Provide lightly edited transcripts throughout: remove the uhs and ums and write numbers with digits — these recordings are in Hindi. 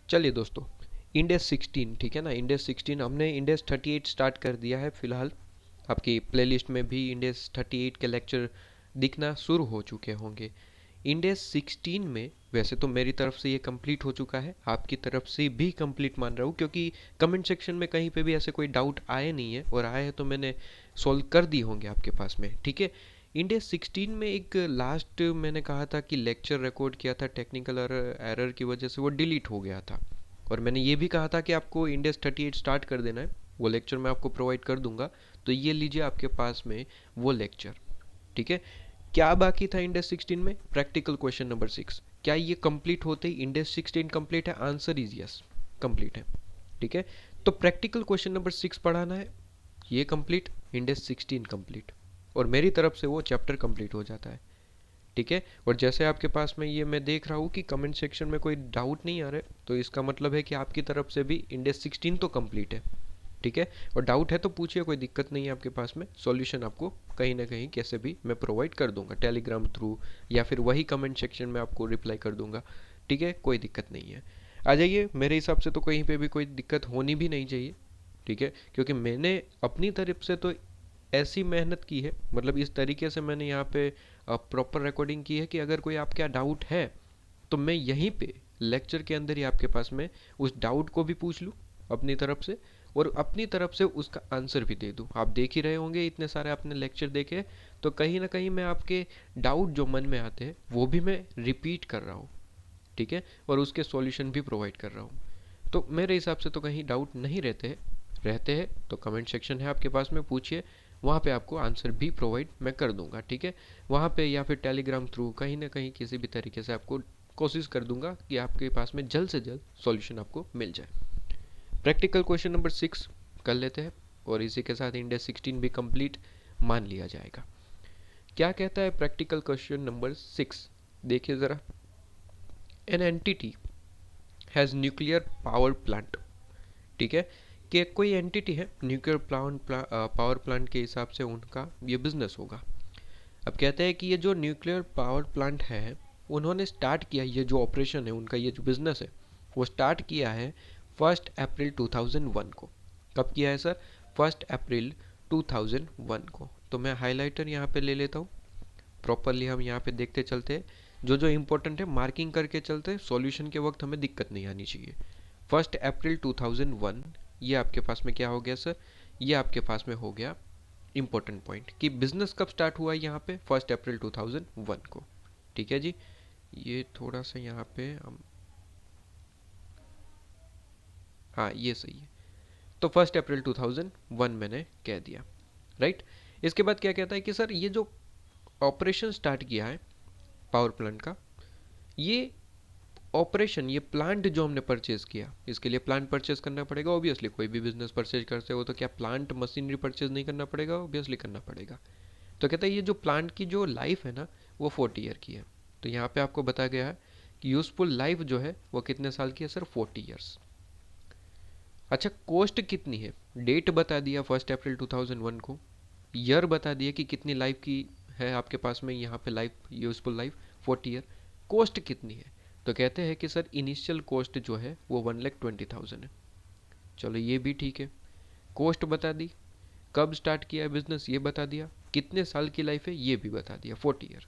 चलिए दोस्तों, इंडेक्स 16, ठीक है ना। इंडेक्स 16 हमने इंडेक्स 38 स्टार्ट कर दिया है फिलहाल। आपकी प्लेलिस्ट में भी इंडेक्स 38 के लेक्चर दिखना शुरू हो चुके होंगे। इंडेक्स 16 में वैसे तो मेरी तरफ से ये कंप्लीट हो चुका है, आपकी तरफ से भी कंप्लीट मान रहा हूँ, क्योंकि कमेंट सेक्शन में कहीं पे भी ऐसे कोई डाउट आए नहीं है, और आए हैं तो मैंने सॉल्व कर दिए होंगे आपके पास में, ठीक है। इंडेक्स 16 में एक लास्ट मैंने कहा था कि लेक्चर रिकॉर्ड किया था, टेक्निकल एरर की वजह से वो डिलीट हो गया था। और मैंने ये भी कहा था कि आपको इंडेक्स 38 स्टार्ट कर देना है, वो लेक्चर मैं आपको प्रोवाइड कर दूंगा। तो ये लीजिए आपके पास में वो लेक्चर, ठीक है। क्या बाकी था इंडेक्स 16 में? Practical question number 6। क्या ये कंप्लीट होते ही इंडेक्स 16 कंप्लीट है? आंसर इज यस, कंप्लीट है, ठीक है। तो प्रैक्टिकल क्वेश्चन नंबर 6 पढ़ाना है, ये कंप्लीट, इंडेक्स 16 कंप्लीट, और मेरी तरफ से वो चैप्टर कंप्लीट हो जाता है, ठीक है। और जैसे आपके पास में ये मैं देख रहा हूँ कि कमेंट सेक्शन में कोई डाउट नहीं आ रहा है, तो इसका मतलब है कि आपकी तरफ से भी इंडेक्स 16 तो कंप्लीट है, ठीक है। और डाउट है तो पूछिए, कोई दिक्कत नहीं है आपके पास में, सॉल्यूशन आपको कहीं ना कहीं कैसे भी मैं प्रोवाइड कर दूंगा, टेलीग्राम थ्रू या फिर वही कमेंट सेक्शन में आपको रिप्लाई कर दूंगा, ठीक है। कोई दिक्कत नहीं है, आ जाइए। मेरे हिसाब से तो कहीं पे भी कोई दिक्कत होनी भी नहीं चाहिए, ठीक है, क्योंकि मैंने अपनी तरफ से तो ऐसी मेहनत की है, मतलब इस तरीके से मैंने यहाँ पे प्रॉपर रिकॉर्डिंग की है कि अगर कोई आपका डाउट है तो मैं यहीं पे लेक्चर के अंदर ही आपके पास में उस डाउट को भी पूछ लूँ अपनी तरफ से, और अपनी तरफ से उसका आंसर भी दे दूँ। आप देख ही रहे होंगे, इतने सारे आपने लेक्चर देखे, तो कहीं ना कहीं मैं आपके डाउट जो मन में आते हैं वो भी मैं रिपीट कर रहा हूँ, ठीक है, और उसके सॉल्यूशन भी प्रोवाइड कर रहा हूँ। तो मेरे हिसाब से तो कहीं डाउट नहीं रहते हैं तो कमेंट सेक्शन है आपके पास में, पूछिए, वहाँ पे आपको आंसर भी प्रोवाइड मैं कर दूंगा, ठीक है। वहाँ पे या फिर टेलीग्राम थ्रू कहीं ना कहीं किसी भी तरीके से आपको कोशिश कर दूंगा कि आपके पास में जल्द से जल्द सॉल्यूशन आपको मिल जाए। प्रैक्टिकल क्वेश्चन नंबर 6 कर लेते हैं, और इसी के साथ इंडिया 16 भी कंप्लीट मान लिया जाएगा। क्या कहता है प्रैक्टिकल क्वेश्चन नंबर 6? देखिए ज़रा, an entity has nuclear power plant, ठीक है, कि कोई एंटिटी है, न्यूक्लियर पावर प्लांट के हिसाब से उनका ये बिजनेस होगा। अब कहते हैं कि ये जो न्यूक्लियर पावर प्लांट है, उन्होंने स्टार्ट किया, ये जो ऑपरेशन है उनका, ये जो बिजनेस है, वो स्टार्ट किया है 1 अप्रैल 2001 को। कब किया है सर? 1 अप्रैल 2001 को। तो मैं हाईलाइटर यहाँ पे ले लेता हूँ, प्रॉपरली हम यहाँ पे देखते चलते हैं, जो जो इम्पोर्टेंट है मार्किंग करके चलते हैं, सॉल्यूशन के वक्त हमें दिक्कत नहीं आनी चाहिए। 1 अप्रैल 2001, ये आपके पास में क्या हो गया सर? ये आपके पास में हो गया इम्पोर्टेंट पॉइंट कि बिजनेस कब स्टार्ट हुआ है यहाँ पे? 1 अप्रैल 2001 को, ठीक है जी। ये थोड़ा सा यहाँ पे हम, हाँ ये सही है। तो 1 अप्रैल 2001 मैंने कह दिया, राइट। इसके बाद क्या कहता है कि सर ये जो ऑपरेशन स्टार्ट किया है पावर प्लांट का, ये ऑपरेशन, ये प्लांट जो हमने परचेज किया, इसके लिए प्लांट परचेज करना पड़ेगा ऑब्वियसली। कोई भी बिजनेस परचेज करते हो तो क्या प्लांट मशीनरी परचेज नहीं करना पड़ेगा? ऑब्वियसली करना पड़ेगा। तो कहता है ये जो प्लांट की जो लाइफ है ना, वो 40 ईयर की है। तो यहाँ पे आपको बताया गया है कि यूजफुल लाइफ जो है वो कितने साल की है सर? 40 ईयर्स। अच्छा, कॉस्ट कितनी है? डेट बता दिया 1 अप्रैल 2001 को, ईयर बता दिया कि कितनी लाइफ की है आपके पास में यहाँ पे life, useful life 40 year. Cost कितनी है? तो कहते हैं कि सर इनिशियल कॉस्ट जो है वो 1,20,000 है। चलो ये भी ठीक है, कॉस्ट बता दी, कब स्टार्ट किया है बिजनेस ये बता दिया, कितने साल की लाइफ है ये भी बता दिया, 40 ईयर।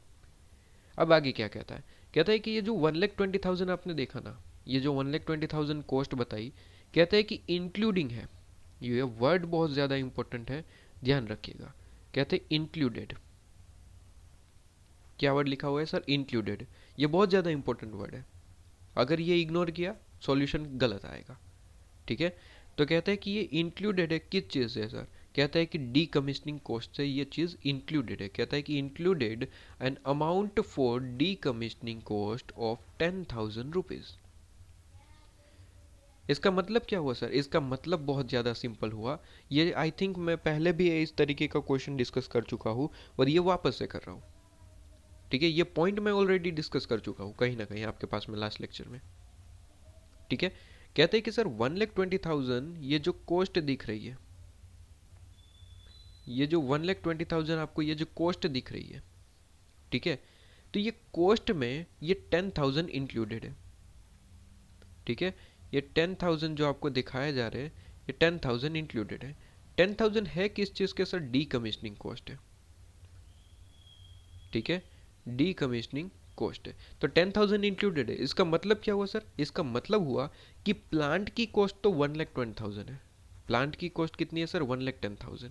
अब आगे क्या कहता है? कहता है कि ये जो 1,20,000 आपने देखा ना, ये जो 1,20,000 कॉस्ट बताई, कहता है कि इंक्लूडिंग है, ये वर्ड बहुत ज़्यादा इंपॉर्टेंट है, ध्यान रखिएगा। कहते हैं इंक्लूडेड, क्या वर्ड लिखा हुआ है सर? इंक्लूडेड। ये बहुत ज़्यादा इंपॉर्टेंट वर्ड है, अगर ये इग्नोर किया सॉल्यूशन गलत आएगा, ठीक है। तो कहता है कि ये इंक्लूडेड है किस चीज़ से सर? कहता है कि डी कमीशनिंग कॉस्ट से ये चीज़ इंक्लूडेड है। कहता है कि included an amount for D commissioning cost of 10,000 rupees. इसका मतलब क्या हुआ सर? इसका मतलब बहुत ज़्यादा सिंपल हुआ। ये आई थिंक मैं पहले भी इस तरीके का क्वेश्चन डिस्कस कर चुका हूँ, और ये वापस से कर रहा हूँ, ठीक है। ये पॉइंट मैं ऑलरेडी डिस्कस कर चुका हूँ कहीं ना कहीं आपके पास में लास्ट लेक्चर में, ठीक है। कहते हैं कि सर 1,20,000 ये जो कॉस्ट दिख रही है, ये जो 1,20,000 आपको ये जो कॉस्ट दिख रही है, ठीक है, तो ये कॉस्ट में ये 10,000 इंक्लूडेड है, ठीक है। ये 10,000 जो आपको दिखाए जा रहे हैं, ये 10,000 इंक्लूडेड है। 10,000 है किस चीज़ के सर? डी कमीशनिंग कॉस्ट है, ठीक है, डी कमीशनिंग कॉस्ट है। तो 10,000 इंक्लूडेड है, इसका मतलब क्या हुआ सर? इसका मतलब हुआ कि प्लांट की कॉस्ट तो 1,10,000 है। प्लांट की कॉस्ट कितनी है सर? 1,10,000।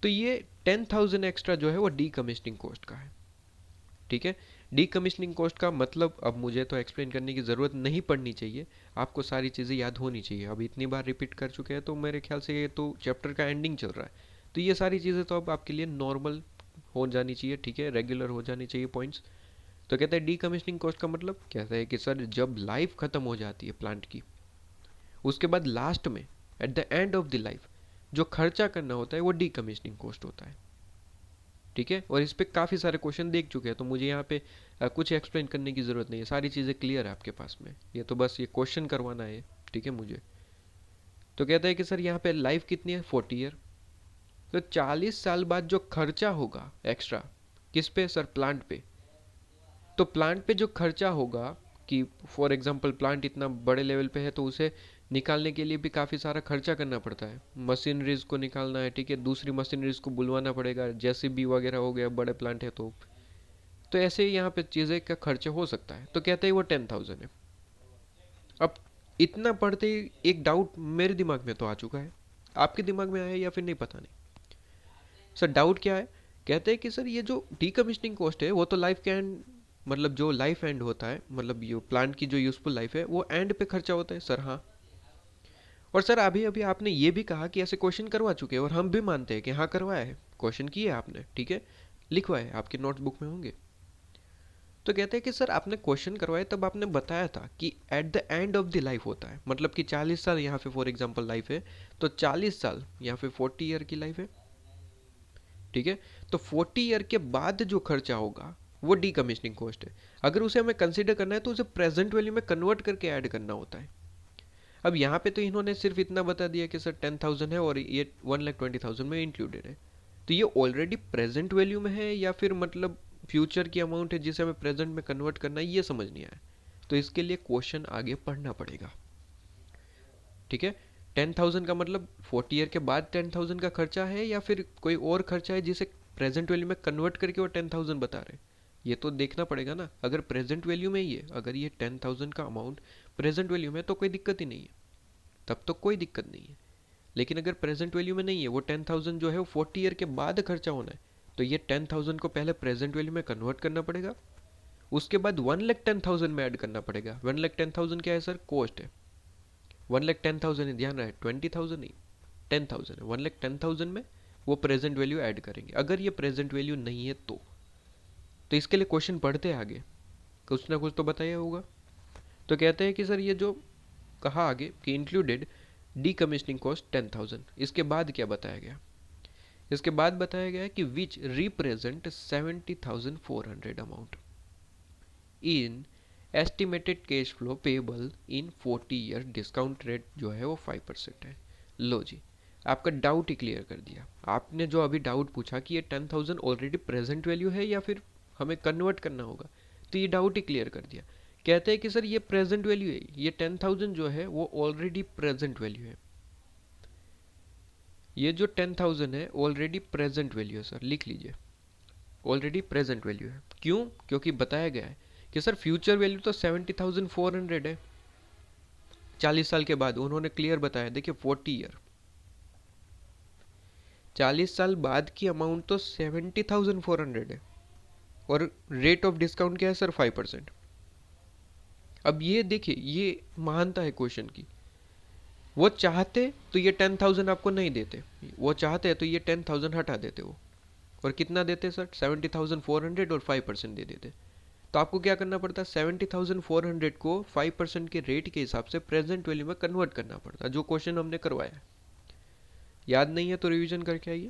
तो ये 10,000 एक्स्ट्रा जो है वो डी कमीशनिंग कॉस्ट का है, ठीक है। डी कमीशनिंग कॉस्ट का मतलब अब मुझे तो एक्सप्लेन करने की ज़रूरत नहीं पड़नी चाहिए, आपको सारी चीज़ें याद होनी चाहिए। अब इतनी बार रिपीट कर चुके हैं तो मेरे ख्याल से ये तो चैप्टर का एंडिंग चल रहा है, तो ये सारी चीज़ें तो अब आपके लिए नॉर्मल हो जानी चाहिए, ठीक है, रेगुलर हो जानी चाहिए पॉइंट्स। तो कहते हैं डी कमीशनिंग कॉस्ट का मतलब कहता है कि सर जब लाइफ ख़त्म हो जाती है प्लांट की, उसके बाद लास्ट में at the end of the life जो खर्चा करना होता है वो डी कमीशनिंग कॉस्ट होता है, ठीक है। और इस पे काफ़ी सारे क्वेश्चन देख चुके हैं, तो मुझे यहाँ पे कुछ एक्सप्लेन करने की ज़रूरत नहीं है, सारी चीज़ें क्लियर है आपके पास में, ये तो बस ये क्वेश्चन करवाना है, ठीक है मुझे। तो कहता है कि सर यहाँ पे लाइफ कितनी है? 40 ईयर। तो 40 साल बाद जो खर्चा होगा एक्स्ट्रा, किस पे सर? प्लांट पे। तो प्लांट पे जो खर्चा होगा कि फॉर एग्जांपल प्लांट इतना बड़े लेवल पे है तो उसे निकालने के लिए भी काफ़ी सारा खर्चा करना पड़ता है, मशीनरीज को निकालना है, ठीक है, दूसरी मशीनरीज को बुलवाना पड़ेगा, जेसीबी वगैरह हो गया, बड़े प्लांट है तो ऐसे ही यहाँ पे चीज़ें का खर्चा हो सकता है। तो कहते हैं वो 10,000 है। अब इतना पढ़ते ही एक डाउट मेरे दिमाग में तो आ चुका है, आपके दिमाग में आया या फिर नहीं पता नहीं। सर डाउट क्या है? कहते हैं कि सर ये जो डीकमीशनिंग कॉस्ट है वो तो लाइफ के एंड, मतलब जो लाइफ एंड होता है, मतलब ये प्लांट की जो यूजफुल लाइफ है वो एंड पे खर्चा होता है सर। हाँ, और सर अभी अभी आपने ये भी कहा कि ऐसे क्वेश्चन करवा चुके हैं और हम भी मानते हैं कि हाँ करवाया है, क्वेश्चन किए आपने, ठीक है, लिखवाए आपकी नोटबुक में होंगे। तो कहते हैं कि सर आपने क्वेश्चन करवाए तब आपने बताया था कि at the end of the life होता है, मतलब कि 40 साल यहाँ पे फॉर एग्जांपल लाइफ है, तो 40 साल यहाँ पे 40 ईयर की लाइफ है, ठीक है। तो 40 ईयर के बाद जो खर्चा होगा वो डीकमीशनिंग कॉस्ट है। अगर उसे हमें कंसीडर करना है तो उसे प्रेजेंट वैल्यू में कन्वर्ट करके ऐड करना होता है। अब यहाँ पे तो इन्होंने सिर्फ इतना बता दिया कि सर 10,000 है और ये 1,20,000 में इंक्लूडेड है, तो ये ऑलरेडी प्रेजेंट वैल्यू में है या फिर मतलब फ्यूचर की अमाउंट है जिसे हमें प्रेजेंट में कन्वर्ट करना है, ये समझ नहीं आया। तो इसके लिए क्वेश्चन आगे पढ़ना पड़ेगा, ठीक है। 10,000 का मतलब 40 ईयर के बाद 10,000 का खर्चा है या फिर कोई और खर्चा है जिसे प्रेजेंट वैल्यू में कन्वर्ट करके वो 10,000 बता रहे हैं, ये तो देखना पड़ेगा ना। अगर प्रेजेंट वैल्यू में ही है, अगर ये 10,000 का अमाउंट प्रेजेंट वैल्यू में, तो कोई दिक्कत ही नहीं है, तब तो कोई दिक्कत नहीं है। लेकिन अगर प्रेजेंट वैल्यू में नहीं है, वो 10,000 जो है वो 40 ईयर के बाद खर्चा होना है, तो ये 10,000 को पहले प्रेजेंट वैल्यू में कन्वर्ट करना पड़ेगा, उसके बाद 1,10,000 में ऐड करना पड़ेगा। 1,10,000 क्या है सर? कॉस्ट है। 1,10,000 ध्यान रहे, 20,000 नहीं, 10,000 है। 1,10,000 में वो प्रेजेंट वैल्यू ऐड करेंगे। अगर ये प्रेजेंट वैल्यू नहीं है तो इसके लिए क्वेश्चन पढ़ते आगे कुछ ना कुछ तो बताया होगा। तो कहते हैं कि सर ये जो कहा आगे कि इंक्लूडेड डीकमीशनिंग कॉस्ट 10,000, इसके बाद क्या बताया गया? इसके बाद बताया गया कि which represent 70,400 amount in estimated cash flow payable in 40 year, discount rate जो है वो 5% है। लो जी, आपका डाउट ही क्लियर कर दिया। आपने जो अभी डाउट पूछा कि ये 10,000 ऑलरेडी प्रेजेंट वैल्यू है या फिर हमें कन्वर्ट करना होगा, तो ये डाउट ही क्लियर कर दिया। कहते हैं कि सर ये प्रेजेंट वैल्यू है, ये 10,000 जो है वो ऑलरेडी प्रेजेंट वैल्यू है। ये जो 10,000 है ऑलरेडी प्रेजेंट वैल्यू है सर, लिख लीजिए, ऑलरेडी प्रेजेंट वैल्यू है। क्यों? क्योंकि बताया गया है कि सर फ्यूचर वैल्यू तो 70,400 है 40 साल के बाद, उन्होंने क्लियर बताया। देखिए 40 ईयर, 40 साल बाद की अमाउंट तो 70,400 है और रेट ऑफ डिस्काउंट क्या है सर? 5%। अब ये देखिए, ये महानता है क्वेश्चन की। वो चाहते तो ये 10,000 आपको नहीं देते, वो चाहते तो ये 10,000 हटा देते वो, और कितना देते सर? 70,400 और 5% दे देते। तो आपको क्या करना पड़ता है? 70,400 को 5% के रेट के हिसाब से प्रेजेंट वैल्यू में कन्वर्ट करना पड़ता है, जो क्वेश्चन हमने करवाया। याद नहीं है तो रिवीजन करके आइए।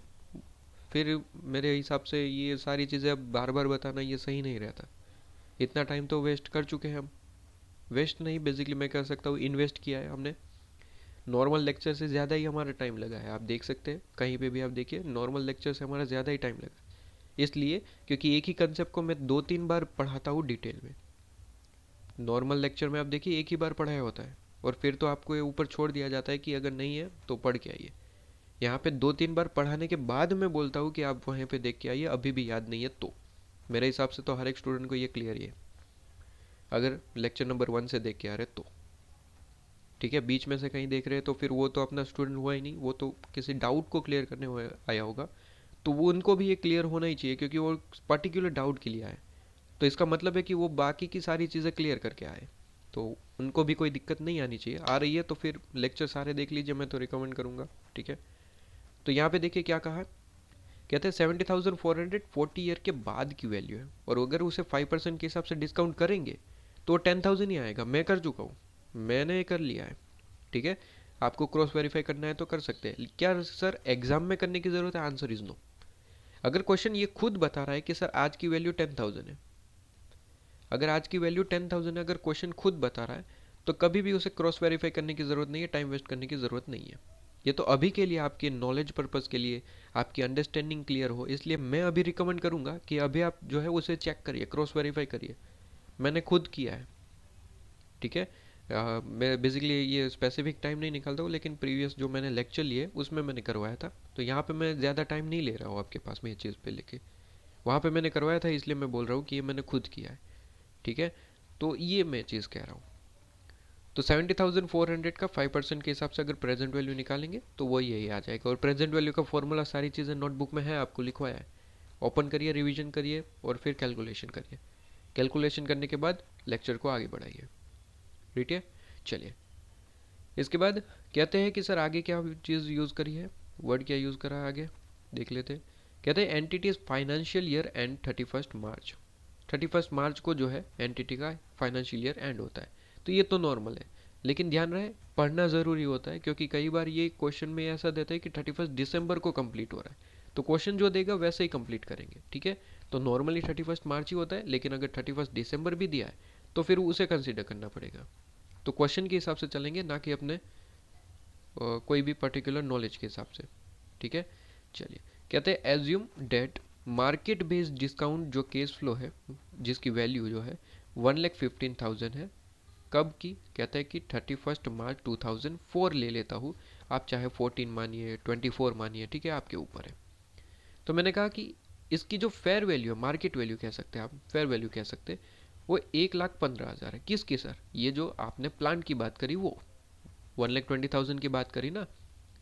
फिर मेरे हिसाब से ये सारी चीज़ें अब बार बार बताना ये सही नहीं रहता। इतना टाइम तो वेस्ट कर चुके हैं हम, वेस्ट नहीं बेसिकली मैं कह सकता हूँ इन्वेस्ट किया है हमने। नॉर्मल लेक्चर से ज़्यादा ही हमारा टाइम लगा है, आप देख सकते हैं कहीं पे भी आप देखिए, नॉर्मल लेक्चर से हमारा ज़्यादा ही टाइम लगा। इसलिए क्योंकि एक ही कंसेप्ट को मैं 2-3 बार पढ़ाता हूँ डिटेल में, नॉर्मल लेक्चर में आप देखिए एक ही बार पढ़ाया होता है और फिर तो आपको ये ऊपर छोड़ दिया जाता है कि अगर नहीं है तो पढ़ के आइए। यहाँ पे 2-3 बार पढ़ाने के बाद मैं बोलता हूँ कि आप वहीं पे देख के आइए, अभी भी याद नहीं है तो। मेरे हिसाब से तो हर एक स्टूडेंट को ये क्लियर ही है, अगर लेक्चर नंबर 1 से देख के आ रहे तो। ठीक है, बीच में से कहीं देख रहे हैं तो फिर वो तो अपना स्टूडेंट हुआ ही नहीं, वो तो किसी डाउट को क्लियर करने आया होगा। तो वो उनको भी ये क्लियर होना ही चाहिए, क्योंकि वो पर्टिकुलर डाउट के लिए आए। तो इसका मतलब है कि वो बाकी की सारी चीज़ें क्लियर करके आए, तो उनको भी कोई दिक्कत नहीं आनी चाहिए। आ रही है तो फिर लेक्चर सारे देख लीजिए, मैं तो रिकमेंड करूँगा। ठीक है, तो यहाँ पे देखिए क्या कहा, कहते हैं 70,400 40 ईयर के बाद की वैल्यू है, और अगर उसे 5% के हिसाब से डिस्काउंट करेंगे तो 10,000 ही आएगा। मैं कर चुका हूँ, मैंने कर लिया है। ठीक है, आपको क्रॉस वेरीफाई करना है तो कर सकते हैं। क्या सर एग्जाम में करने की ज़रूरत है? Answer is no. अगर क्वेश्चन ये खुद बता रहा है कि सर आज की वैल्यू 10,000 है, अगर आज की वैल्यू 10,000 है, अगर क्वेश्चन खुद बता रहा है, तो कभी भी उसे क्रॉस वेरीफाई करने की ज़रूरत नहीं है, टाइम वेस्ट करने की ज़रूरत नहीं है। ये तो अभी के लिए आपके नॉलेज पर्पज़ के लिए, आपकी अंडरस्टैंडिंग क्लियर हो, इसलिए मैं अभी रिकमेंड करूँगा कि अभी आप जो है उसे चेक करिए, क्रॉस वेरीफाई करिए। मैंने खुद किया है। ठीक है, मैं बेसिकली ये स्पेसिफिक टाइम नहीं निकालता हूँ, लेकिन प्रीवियस जो मैंने लेक्चर लिए उसमें मैंने करवाया था। तो यहाँ पे मैं ज़्यादा टाइम नहीं ले रहा हूँ आपके पास में ये चीज़ पे लेके, वहाँ पे मैंने करवाया था, इसलिए मैं बोल रहा हूँ कि ये मैंने खुद किया है। ठीक है, तो ये मैं चीज़ कह रहा हूँ। तो 70,400 का 5% के हिसाब से अगर प्रेजेंट वैल्यू निकालेंगे तो वो यही आ जाएगा। और प्रेजेंट वैल्यू का फॉर्मूला सारी चीज़ें नोटबुक में है, आपको लिखवाया है। ओपन करिए, रिवीजन करिए और फिर कैलकुलेशन करिए। कैलकुलेशन करने के बाद लेक्चर को आगे बढ़ाइए। ठीक है, चलिए। इसके बाद कहते हैं कि सर आगे क्या चीज़ यूज़ करी है, वर्ड क्या यूज़ करा है आगे, देख लेते हैं। कहते हैं एंटिटीज फाइनेंशियल ईयर एंड 31 मार्च। 31 मार्च को जो है एंटिटी का फाइनेंशियल ईयर एंड होता है। तो ये तो नॉर्मल है, लेकिन ध्यान रहे पढ़ना ज़रूरी होता है, क्योंकि कई बार ये क्वेश्चन में ऐसा देता है कि 31 दिसंबर को कंप्लीट हो रहा है, तो क्वेश्चन जो देगा वैसे ही कंप्लीट करेंगे। ठीक है, तो नॉर्मली 31 मार्च ही होता है, लेकिन अगर 31 दिसंबर भी दिया है तो फिर उसे कंसिडर करना पड़ेगा। तो क्वेश्चन के हिसाब से चलेंगे, ना कि अपने कोई भी पर्टिकुलर नॉलेज के हिसाब से। ठीक है, चलिए। कहते हैं assume debt market based discount जो केस फ्लो है, जिसकी वैल्यू जो है 1,15,000 है, कब की? कहता है कि 31 मार्च 2004 ले लेता हूँ, आप चाहे 14 मानिए 24 मानिए, ठीक है, आपके ऊपर है। तो मैंने कहा कि इसकी जो फेयर वैल्यू है, मार्केट वैल्यू कह सकते हैं आप, फेयर वैल्यू कह सकते हैं, वो 1,15,000 है। किसकी सर? ये जो आपने प्लांट की बात करी, वो 1,20,000 की बात करी ना।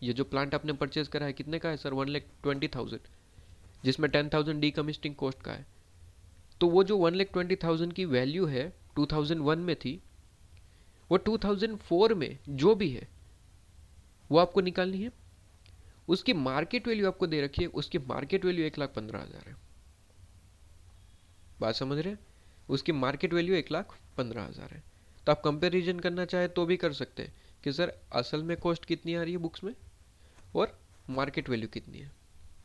ये जो प्लांट आपने परचेज करा है कितने का है सर? 1,20,000, जिसमें 10,000 डीकमिस्टिंग कॉस्ट का है। तो वो जो 1,20,000 की वैल्यू है 2001 में थी, वो 2004 में जो भी है वो आपको निकालनी है। उसकी मार्केट वैल्यू आपको दे रखी है, उसकी मार्केट वैल्यू 1,15,000 है। बात समझ रहे हैं? उसकी मार्केट वैल्यू 1,15,000 है। तो आप कंपेरिजन करना चाहे तो भी कर सकते हैं कि सर असल में कॉस्ट कितनी आ रही है बुक्स में और मार्केट वैल्यू कितनी है।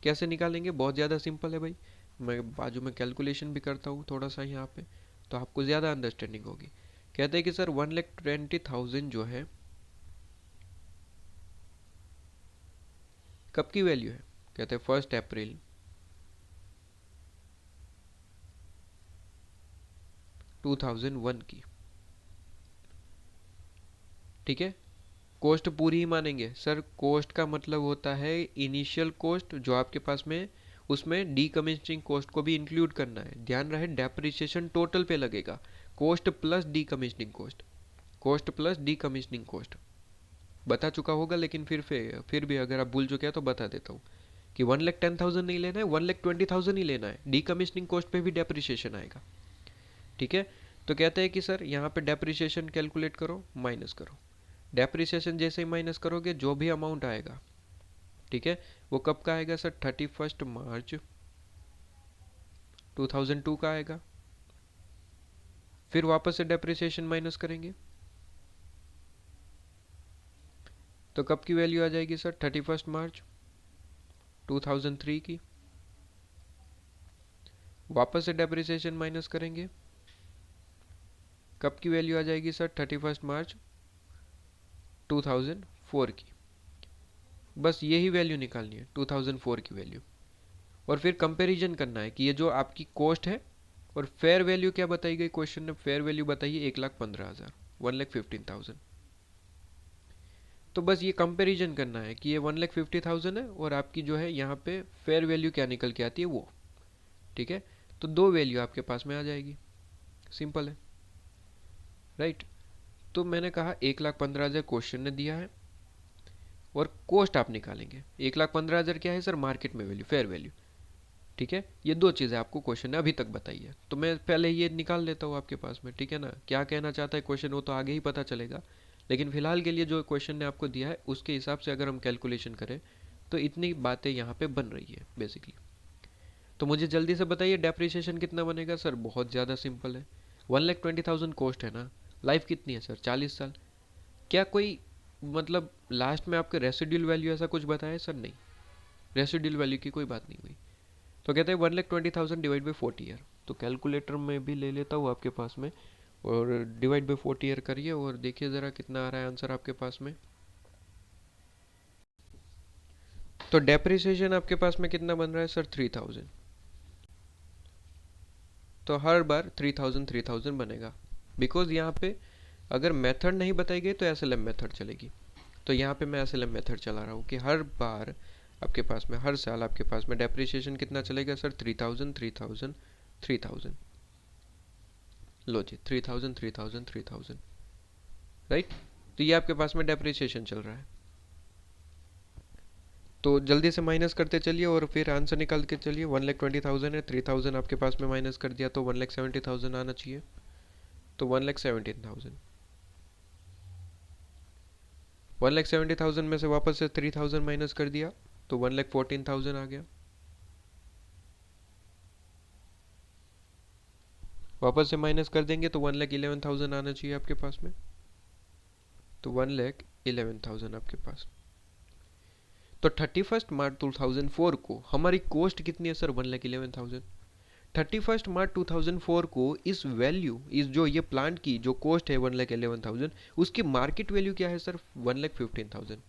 कैसे निकालेंगे? बहुत ज़्यादा सिंपल है भाई। मैं बाजू में कैलकुलेशन भी करता हूँ थोड़ा सा यहाँ पे, तो आपको ज़्यादा अंडरस्टैंडिंग होगी। कहते हैं कि सर 1,20,000 जो है कब की वैल्यू है? कहते हैं 1 अप्रैल 2001 की। ठीक है, कॉस्ट पूरी ही मानेंगे सर। कॉस्ट का मतलब होता है इनिशियल कॉस्ट जो आपके पास में, उसमें डीकमिशनिंग कॉस्ट को भी इंक्लूड करना है। ध्यान रहे डेप्रिसिएशन टोटल पे लगेगा, cost plus decommissioning cost, cost plus decommissioning cost. बता चुका होगा, लेकिन फिर भी अगर आप भूल चुके हैं तो बता देता हूँ कि 1,10,000 नहीं लेना है, 1,20,000 ही लेना है। डीकमिशनिंग कॉस्ट पे भी डेप्रिसिएशन आएगा। ठीक है, तो कहते हैं कि सर यहाँ पे डेप्रिसिएशन कैलकुलेट करो, माइनस करो। डेप्रिसिएशन जैसे ही माइनस करोगे जो भी अमाउंट आएगा, ठीक है, वो कब का आएगा सर? 31 मार्च 2002 का आएगा। फिर वापस से डेप्रिसिएशन माइनस करेंगे तो कब की वैल्यू आ जाएगी सर? 31 मार्च 2003 की। वापस से डेप्रिसिएशन माइनस करेंगे, कब की वैल्यू आ जाएगी सर? 31 मार्च 2004 की। बस यही वैल्यू निकालनी है, 2004 की वैल्यू। और फिर कंपैरिजन करना है कि ये जो आपकी कॉस्ट है और फेयर वैल्यू क्या बताई गई क्वेश्चन ने? फेयर वैल्यू बताइए 1,15,000, 1,15,000। तो बस ये कंपैरिजन करना है कि ये 1,50,000 है और आपकी जो है यहाँ पे फेयर वैल्यू क्या निकल के आती है वो। ठीक है, तो दो वैल्यू आपके पास में आ जाएगी, सिंपल है, राइट। तो मैंने कहा 1,15,000 क्वेश्चन ने दिया है और कॉस्ट आप निकालेंगे। 1,15,000 क्या है सर? मार्केट में वैल्यू, फेयर वैल्यू। ठीक है, ये दो चीज़ें आपको क्वेश्चन ने अभी तक बताई है, तो मैं पहले ये निकाल लेता हूँ आपके पास में। ठीक है ना, क्या कहना चाहता है क्वेश्चन वो तो आगे ही पता चलेगा, लेकिन फिलहाल के लिए जो क्वेश्चन ने आपको दिया है उसके हिसाब से अगर हम कैलकुलेशन करें तो इतनी बातें यहाँ पे बन रही है बेसिकली। तो मुझे जल्दी से बताइए डेप्रिसिएशन कितना बनेगा सर? बहुत ज़्यादा सिंपल है, 1,20,000 कॉस्ट है ना, लाइफ कितनी है सर? 40 साल। क्या कोई मतलब लास्ट में आपके रेसिड्यूल वैल्यू ऐसा कुछ बताया सर? नहीं, रेसिड्यूल वैल्यू की कोई बात नहीं हुई। तो कहते हैं 1,20,000 डिवाइड बाई 40 ईयर। तो कैलकुलेटर में भी ले लेता हूँ आपके पास में और डिवाइड बाई 40 ईयर करिए और देखिए ज़रा कितना आ रहा है आंसर आपके पास में। तो डेप्रिसिएशन आपके पास में कितना बन रहा है सर? 3,000। तो हर बार 3,000 3,000 बनेगा, बिकॉज यहाँ पे अगर मेथड नहीं बताई गई तो एसएलएम मेथड चलेगी। तो यहाँ पे मैं एसएलएम मेथड चला रहा हूँ कि हर बार आपके पास में, हर साल आपके पास में डेप्रिसिएशन कितना चलेगा सर? 3,000 3,000 3,000। लो जी, 3,000 3,000 3,000, राइट। तो ये आपके पास में डेप्रिसिएशन चल रहा है। तो जल्दी से माइनस करते चलिए और फिर आंसर निकाल के चलिए। 1,20,000 है, 3,000 आपके पास में माइनस कर दिया तो 1,70,000 आना चाहिए। तो 1,17,000, 1,70,000 में से वापस से 3,000 माइनस कर दिया तो 1,14,000 आ गया। वापस से माइनस कर देंगे तो 1,11,000 आना चाहिए आपके पास में। तो 1,11,000 आपके पास। तो 31 मार्च 2004 को हमारी कॉस्ट कितनी है सर? 1,11,000। 31 मार्च 2004 को इस वैल्यू, इस जो ये प्लांट की जो कॉस्ट है 1,11,000, उसकी मार्केट वैल्यू क्या है सर? 1,15,000।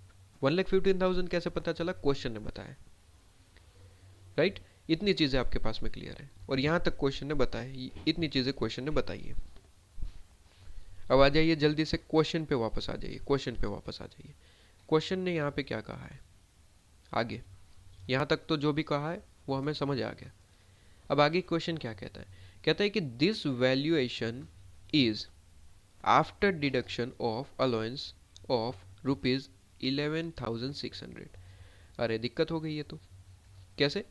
1,15,000 कैसे पता चला? क्वेश्चन ने बताया, राइट। इतनी चीजें आपके पास में क्लियर है और यहाँ तक क्वेश्चन ने बताया, इतनी चीजें क्वेश्चन ने बताई है। अब आ जाइए जल्दी से क्वेश्चन पे वापस आ जाइए, क्वेश्चन पे वापस आ जाइए। क्वेश्चन ने यहाँ पे क्या कहा है आगे? यहाँ तक तो जो भी कहा है वो हमें समझ आ गया। अब आगे क्वेश्चन क्या कहता है? कहता है कि this valuation is after deduction of allowance of ₹11,600। अरे दिक्कत हो गई है। तो कैसे?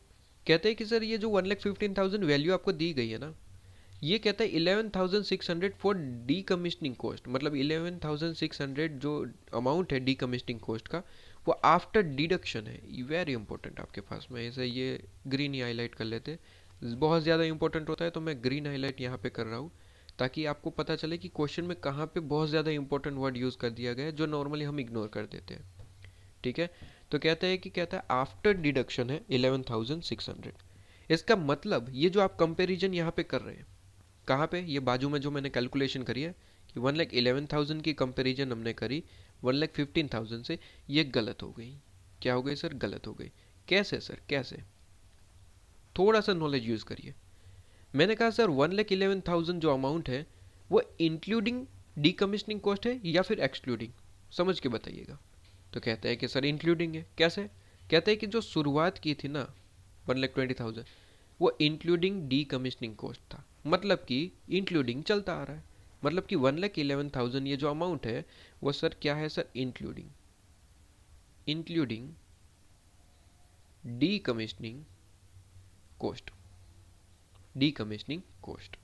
कहते हैं कि सर ये जो 1,15,000 वैल्यू आपको दी गई है ना, ये कहता है 11,600 फॉर डी कमिश्निंग कॉस्ट, मतलब 11,600 जो अमाउंट है डी कमिश्निंग कॉस्ट का वो आफ्टर डिडक्शन है। वेरी इंपॉर्टेंट आपके पास में, ऐसे ये ग्रीन ही हाईलाइट कर लेते, बहुत ज़्यादा इंपॉर्टेंट होता है तो मैं ग्रीन हाईलाइट यहाँ पे कर रहा हूँ ताकि आपको पता चले कि क्वेश्चन में कहाँ पे बहुत ज़्यादा इंपॉर्टेंट वर्ड यूज़ कर दिया गया है जो नॉर्मली हम इग्नोर कर देते हैं। ठीक है, तो कहता है कि कहता है आफ्टर डिडक्शन है 11,600। इसका मतलब ये जो आप कंपेरिजन यहाँ पे कर रहे हैं, कहाँ पे? ये बाजू में जो मैंने कैलकुलेशन करी है कि 1,11,000 की कंपैरिजन हमने करी 1,15,000 से, ये गलत हो गई। क्या हो गई सर? गलत हो गई। कैसे सर, कैसे? थोड़ा सा नॉलेज यूज़ करिए। मैंने कहा सर 1,11,000 जो अमाउंट है वो इंक्लूडिंग डीकमिशनिंग कॉस्ट है या फिर एक्सक्लूडिंग? समझ के बताइएगा। तो कहते हैं कि सर इंक्लूडिंग है। कैसे? कहते हैं कि जो शुरुआत की थी ना 1,20,000 वो इंक्लूडिंग डीकमिशनिंग कॉस्ट था, मतलब कि इंक्लूडिंग चलता आ रहा है। मतलब कि 1,11,000 ये जो अमाउंट है वो सर क्या है sir? Including, including decommissioning cost, decommissioning cost.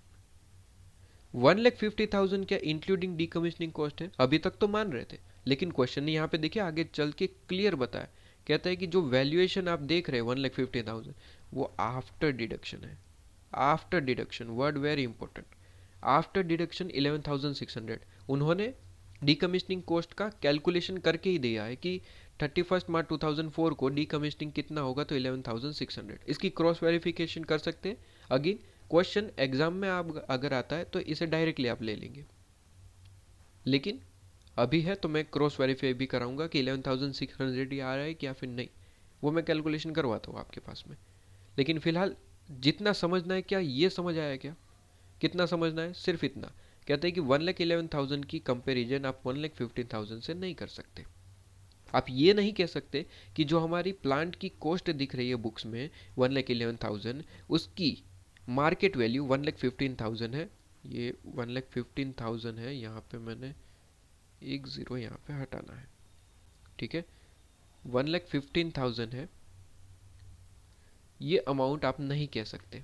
1,50,000 क्या इंक्लूडिंग डीकमिशनिंग कॉस्ट है? अभी तक तो मान रहे थे, लेकिन क्वेश्चन ने यहाँ पे देखिए आगे चल के क्लियर बताया। कहता है कि जो वैल्यूएशन आप देख रहे हैं 1,50,000 वो आफ्टर डिडक्शन है। After deduction, word very important. After deduction 11,600। उन्होंने डीकमिशनिंग कॉस्ट का कैलकुलेशन करके ही दिया है कि 31 मार्च 2004 को डीकमिशनिंग कितना होगा, तो 11,600। इसकी क्रॉस वेरिफिकेशन कर सकते हैं। अगेन क्वेश्चन एग्जाम में आप अगर आता है तो इसे डायरेक्टली आप ले लेंगे, लेकिन अभी है तो मैं क्रॉस वेरीफाई भी कराऊंगा कि 11,600 ही आ रहा है क्या फिर नहीं, वो मैं कैलकुलेशन करवाता हूँ आपके पास में। लेकिन फिलहाल जितना समझना है क्या ये समझ आया क्या? कितना समझना है, सिर्फ इतना। कहते हैं कि 1,11,000 की कंपैरिजन आप 1,15,000 से नहीं कर सकते। आप ये नहीं कह सकते कि जो हमारी प्लांट की कॉस्ट दिख रही है बुक्स में 1,11,000, उसकी मार्केट वैल्यू 1,15,000 है। ये 1,15,000 है, यहाँ पे मैंने एक ज़ीरो यहाँ पे हटाना है, ठीक है। 1,15,000 है, ये अमाउंट आप नहीं कह सकते।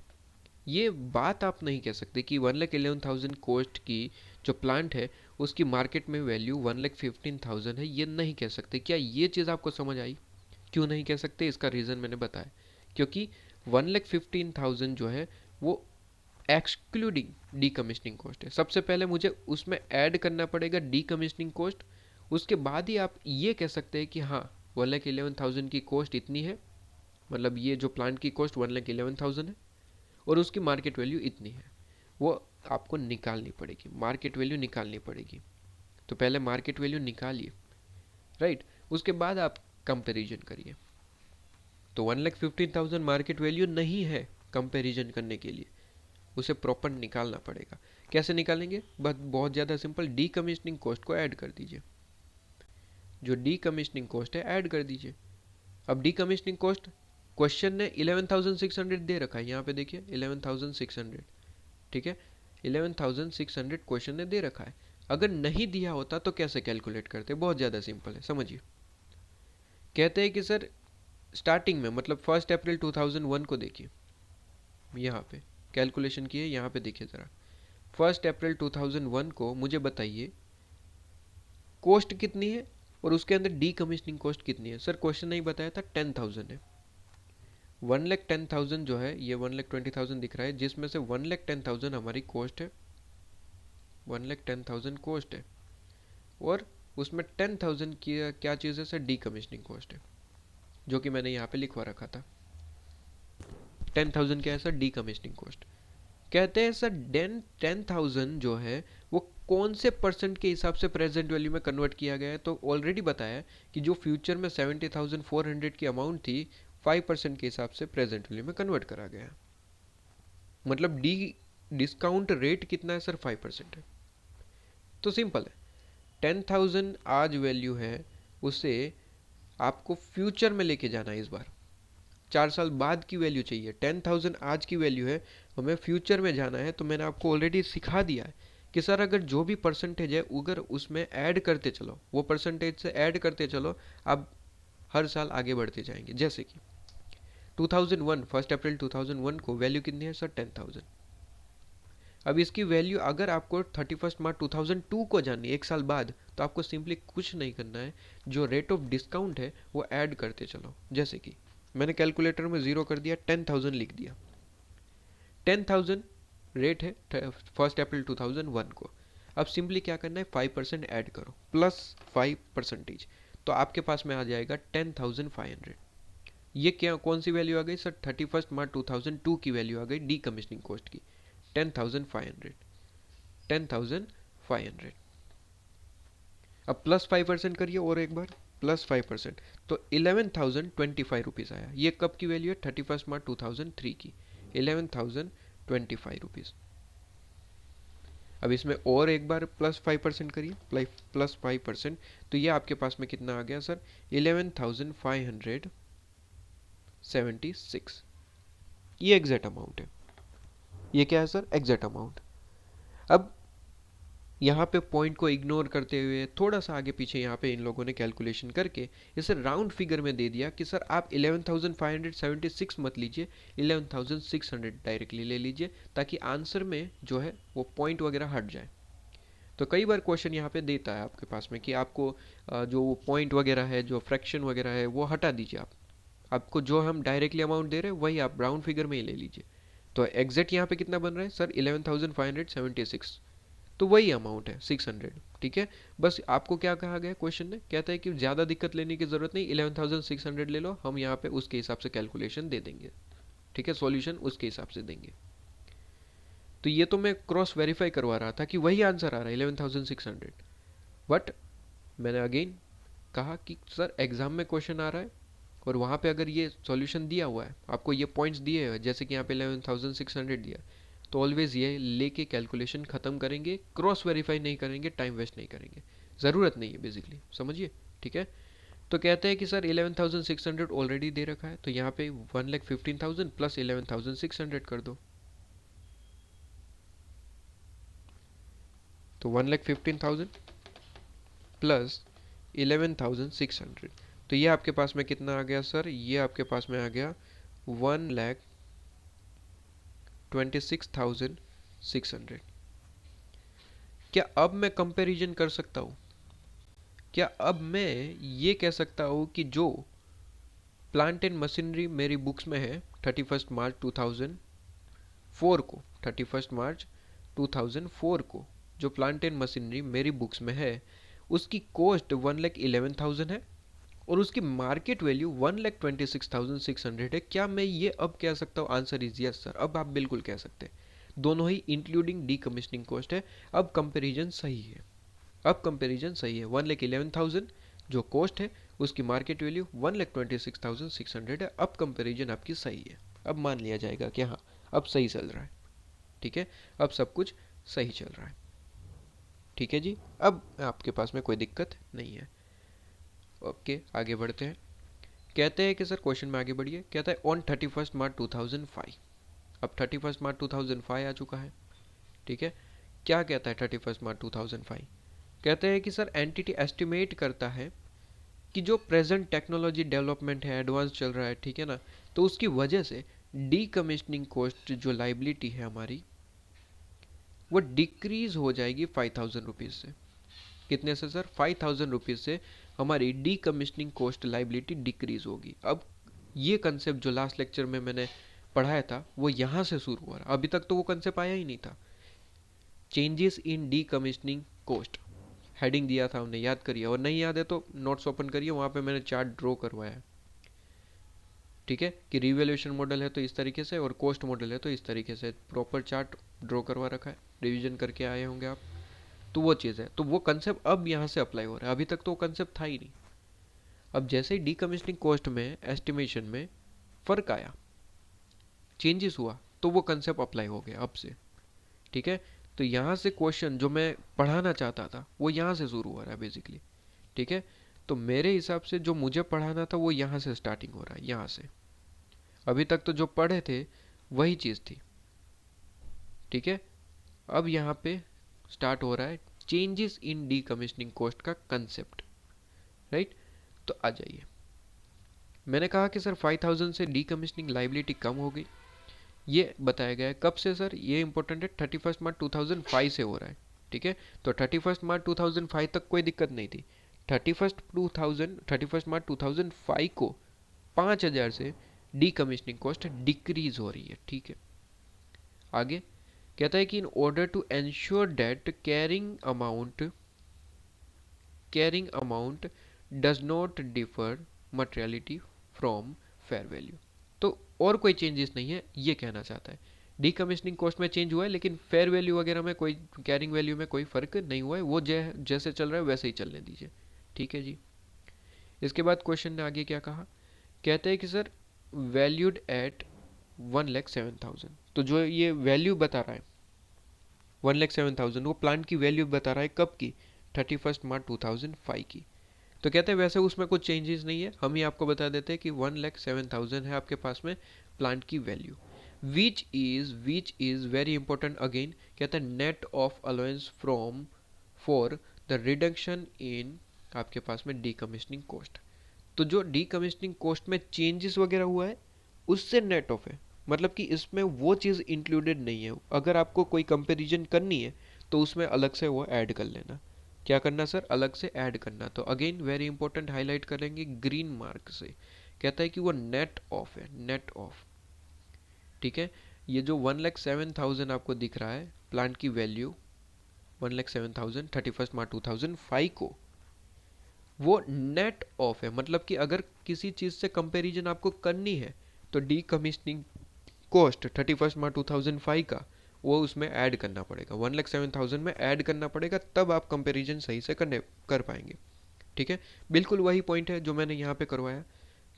ये बात आप नहीं कह सकते कि 1,11,000 कॉस्ट की जो प्लांट है उसकी मार्केट में वैल्यू 1,15,000 है, ये नहीं कह सकते। क्या ये चीज़ आपको समझ आई? क्यों नहीं कह सकते, इसका रीज़न मैंने बताया। क्योंकि 1,15,000 जो है वो एक्सक्लूडिंग डीकमिशनिंग कॉस्ट है। सबसे पहले मुझे उसमें ऐड करना पड़ेगा डीकमिशनिंग कॉस्ट, उसके बाद ही आप ये कह सकते हैं कि हाँ 1,11,000 की कॉस्ट इतनी है, मतलब ये जो प्लांट की कॉस्ट 1,11,000 है और उसकी मार्केट वैल्यू इतनी है। वो आपको निकालनी पड़ेगी, मार्केट वैल्यू निकालनी पड़ेगी। तो पहले मार्केट वैल्यू निकालिए, राइट, उसके बाद आप कंपैरिजन करिए। तो 1,15,000 मार्केट वैल्यू नहीं है कंपैरिजन करने के लिए, उसे प्रॉपर निकालना पड़ेगा। कैसे निकालेंगे? बस बहुत ज़्यादा सिंपल, डीकमिशनिंग कॉस्ट को ऐड कर दीजिए। जो डीकमिशनिंग कॉस्ट है ऐड कर दीजिए। अब डीकमिशनिंग कॉस्ट क्वेश्चन ने 11,600 दे रखा है, यहाँ पे देखिए 11,600, ठीक है। 11,600 क्वेश्चन ने दे रखा है। अगर नहीं दिया होता तो कैसे कैलकुलेट करते? बहुत ज़्यादा सिंपल है, समझिए। कहते हैं कि सर स्टार्टिंग में, मतलब 1 अप्रैल 2001 को देखिए, यहाँ पे कैलकुलेशन की है, यहाँ पे देखिए ज़रा। 1 अप्रैल 2001 को मुझे बताइए कॉस्ट कितनी है और उसके अंदर डीकमिशनिंग कॉस्ट कितनी है। सर क्वेश्चन नहीं बताया था, 10,000 है। 1,10,000 जो है, ये 1,20,000 दिख रहा है, जिसमें से 1,10,000 हमारी कॉस्ट है, 1,10,000 कॉस्ट है, और उसमें 10,000 की क्या चीज़ है सर? डीकमिशनिंग कॉस्ट है, जो कि मैंने यहाँ पे लिखवा रखा था। 10,000 क्या है सर? Decommissioning cost. कहते हैं सर 10,000 जो है वो कौन से परसेंट के हिसाब से प्रेजेंट वैल्यू में कन्वर्ट किया गया है? तो ऑलरेडी बताया कि जो फ्यूचर में 70,400 की अमाउंट थी, 5% के हिसाब से प्रेजेंट वैल्यू में कन्वर्ट करा गया। मतलब डिस्काउंट रेट कितना है सर? 5% है। तो सिंपल है, 10,000 आज वैल्यू है, उसे आपको फ्यूचर में लेके जाना है। इस बार 4 साल बाद की वैल्यू चाहिए। 10,000 आज की वैल्यू है, हमें फ्यूचर में जाना है। तो मैंने आपको ऑलरेडी सिखा दिया है कि सर अगर जो भी परसेंटेज है अगर उसमें ऐड करते चलो, वो परसेंटेज से ऐड करते चलो, आप हर साल आगे बढ़ते जाएंगे। जैसे कि 2001, 1 अप्रैल 2001 को वैल्यू कितनी है सर? 10,000। अब इसकी वैल्यू अगर आपको 31 मार्च 2002 को जाननी है, एक साल बाद, तो आपको सिंपली कुछ नहीं करना है, जो रेट ऑफ डिस्काउंट है वो ऐड करते चलो। जैसे कि मैंने कैलकुलेटर में ज़ीरो कर दिया, 10,000 लिख दिया। 10,000 रेट है 1 अप्रैल 2001 को। अब सिंपली क्या करना है, 5% ऐड करो, +5%, तो आपके पास में आ जाएगा 10,500। ये क्या, कौन सी वैल्यू आ गई सर? 31 मार्च 2002 की वैल्यू आ गई डीकमिशनिंग कॉस्ट की, 10,500। 10,500। अब +5% करिए और एक बार, +5%, तो 11,025 आया। ये कब की वैल्यू है? 31 मार्च 2003 की, 11,025 रुपीज़। अब इसमें और एक बार +5% करिए, +5%, तो ये आपके पास में कितना आ गया सर? 11,576। ये एग्जैक्ट अमाउंट है। ये क्या है सर? Exact amount. अब यहाँ पे पॉइंट को इग्नोर करते हुए थोड़ा सा आगे पीछे यहाँ पे इन लोगों ने कैलकुलेशन करके इसे राउंड फिगर में दे दिया कि सर आप 11,576 मत लीजिए, 11,600 डायरेक्टली ले लीजिए, ताकि आंसर में जो है वो पॉइंट वगैरह हट जाए। तो कई बार क्वेश्चन यहाँ पे देता है आपके पास में कि आपको जो पॉइंट वगैरह है, जो फ्रैक्शन वगैरह है, वो हटा दीजिए। आपको जो हम डायरेक्टली अमाउंट दे रहे हैं वही आप राउंड फिगर में ही ले लीजिए। तो एग्जैक्ट यहाँ पे कितना बन रहा है सर? 11,576, तो वही अमाउंट है 600, ठीक है। बस आपको क्या कहा गया क्वेश्चन ने? कहता है कि ज़्यादा दिक्कत लेने की ज़रूरत नहीं, 11,600 ले लो, हम यहाँ पे उसके हिसाब से कैलकुलेशन दे देंगे, ठीक है, सॉल्यूशन उसके हिसाब से देंगे। तो ये तो मैं क्रॉस वेरीफाई करवा रहा था कि वही आंसर आ रहा है 11,600, बट मैंने अगेन कहा कि सर एग्जाम में क्वेश्चन आ रहा है और वहाँ पे अगर ये सॉल्यूशन दिया हुआ है, आपको ये पॉइंट्स दिए हुए, जैसे कि यहाँ पे 11,600 दिया, तो ऑलवेज ये लेके कैलकुलेशन ख़त्म करेंगे, क्रॉस वेरीफाई नहीं करेंगे, टाइम वेस्ट नहीं करेंगे, ज़रूरत नहीं है बेसिकली, समझिए। ठीक है, तो कहते हैं कि सर 11,600 ऑलरेडी दे रखा है, तो यहाँ पे 1,15,000 प्लस 11,600 कर दो, तो 1,15,000 प्लस 11,600, तो ये आपके पास में कितना आ गया सर, ये आपके पास में आ गया 1,26,600। क्या अब मैं कंपैरिजन कर सकता हूँ? क्या अब मैं ये कह सकता हूँ कि जो प्लांट एंड मशीनरी मेरी बुक्स में है 31 मार्च 2004 को, 31 मार्च 2004 को जो प्लांट एंड मशीनरी मेरी बुक्स में है उसकी कॉस्ट 1,11,000 है और उसकी मार्केट वैल्यू 1,26,600 है, क्या मैं ये अब कह सकता हूँ? आंसर इज यस सर, अब आप बिल्कुल कह सकते हैं। दोनों ही इंक्लूडिंग डी कमीशनिंग कॉस्ट है, अब कंपेरिजन सही है, अब कंपेरिजन सही है। 1,11,000 जो कॉस्ट है उसकी मार्केट वैल्यू 1,26,600 है, अब कंपेरिजन आपकी सही है, अब मान लिया जाएगा कि हाँ अब सही चल रहा है। ठीक है, अब सब कुछ सही चल रहा है। ठीक है जी, अब आपके पास में कोई दिक्कत नहीं है। ओके, आगे बढ़ते हैं। कहते हैं कि सर क्वेश्चन में आगे बढ़िए, कहता है ऑन 31 मार्च 2005, अब 31 मार्च 2005 आ चुका है। ठीक है, क्या कहता है 31 मार्च 2005? कहते हैं कि सर एंटिटी एस्टिमेट करता है कि जो प्रेजेंट टेक्नोलॉजी डेवलपमेंट है, एडवांस चल रहा है, ठीक है ना, तो उसकी वजह से डी कमीशनिंग कॉस्ट जो लाइबिलिटी है हमारी वो डिक्रीज हो जाएगी 5,000 रुपीज़ से। कितने से सर? 5,000 रुपीज़ से हमारी D commissioning cost liability decrease होगी। अब ये कंसेप्ट जो लास्ट लेक्चर में मैंने पढ़ाया था वो यहाँ से शुरू हो रहा, अभी तक तो वो कंसेप्ट आया ही नहीं था। Changes in D commissioning cost heading दिया था हमने, याद करिए, और नहीं याद है तो नोट्स ओपन करिए, वहाँ पे मैंने चार्ट ड्रॉ करवाया है। ठीक है, कि रिवैल्यूएशन मॉडल है तो इस तरीके से और कॉस्ट मॉडल है तो इस तरीके से, प्रॉपर चार्ट ड्रॉ करवा रखा है, रिवीजन करके आए होंगे आप। तो वो चीज़ है, तो वो कंसेप्ट अब यहाँ से अप्लाई हो रहा है, अभी तक तो वो कंसेप्ट था ही नहीं। अब जैसे ही डीकमीशनिंग कॉस्ट में एस्टिमेशन में फ़र्क आया, चेंजेस हुआ, तो वो कंसेप्ट अप्लाई हो गया अब से। ठीक है, तो यहाँ से क्वेश्चन जो मैं पढ़ाना चाहता था वो यहाँ से शुरू हो रहा है बेसिकली। ठीक है, तो मेरे हिसाब से जो मुझे पढ़ाना था वो यहाँ से स्टार्टिंग हो रहा है, यहाँ से। अभी तक तो जो पढ़े थे वही चीज़ थी। ठीक है, अब यहाँ पे स्टार्ट हो रहा है changes in D commissioning cost का कंसेप्ट, राइट। तो आ जाइए, मैंने कहा कि सर 5,000 से डी कमीशनिंग लाइबिलिटी कम हो गई, ये बताया गया है। कब से सर? ये इंपॉर्टेंट है, 31 मार्च 2005 से हो रहा है। ठीक है, तो 31 मार्च 2005 तक कोई दिक्कत नहीं थी। 31 मार्च 2005 को 5,000 से डी कमीशनिंग कॉस्ट डिक्रीज हो रही है। ठीक है, आगे कहता है कि in order to ensure that carrying amount does not differ materiality from fair value. तो और कोई चेंजेस नहीं है, ये कहना चाहता है। डीकमीशनिंग कॉस्ट में चेंज हुआ है लेकिन फेयर वैल्यू वगैरह में कोई, कैरिंग वैल्यू में कोई फर्क नहीं हुआ है, वो जैसे चल रहा है वैसे ही चलने दीजिए। ठीक है जी, इसके बाद क्वेश्चन ने आगे क्या कहा, कहते हैं कि सर वैल्यूड एट 1,07,000, तो जो ये वैल्यू बता रहा है 1,07,000 वो प्लांट की वैल्यू बता रहा है, कब की? 31 मार्च 2005 की। तो कहते हैं वैसे उसमें कुछ चेंजेस नहीं है, हम ही आपको बता देते हैं कि 1,07,000 है आपके पास में प्लांट की value, which is very important again. कहते हैं net of allowance from for the reduction in आपके पास में डीकमीशनिंग कॉस्ट। तो जो डीकमीशनिंग कॉस्ट में चेंजेस वगैरह हुआ है उससे नेट ऑफ है, मतलब कि इसमें वो चीज़ इंक्लूडेड नहीं है। अगर आपको कोई कंपैरिजन करनी है तो उसमें अलग से वो ऐड कर लेना। क्या करना सर? अलग से ऐड करना। तो अगेन वेरी इंपॉर्टेंट, हाईलाइट करेंगे ग्रीन मार्क से। कहता है कि वो नेट ऑफ है, नेट ऑफ। ठीक है, ये जो 1,07,000 आपको दिख रहा है प्लांट की वैल्यू 1,07,000 31 मार्च 2005 को, वो नेट ऑफ है। मतलब कि अगर किसी चीज़ से कंपैरिजन आपको करनी है तो डी कमीशनिंग कॉस्ट 31 मार्च 2005 का वो उसमें ऐड करना पड़ेगा, 1,07,000 में ऐड करना पड़ेगा, तब आप कंपैरिजन सही से कर पाएंगे। ठीक है, बिल्कुल वही पॉइंट है जो मैंने यहाँ पे करवाया।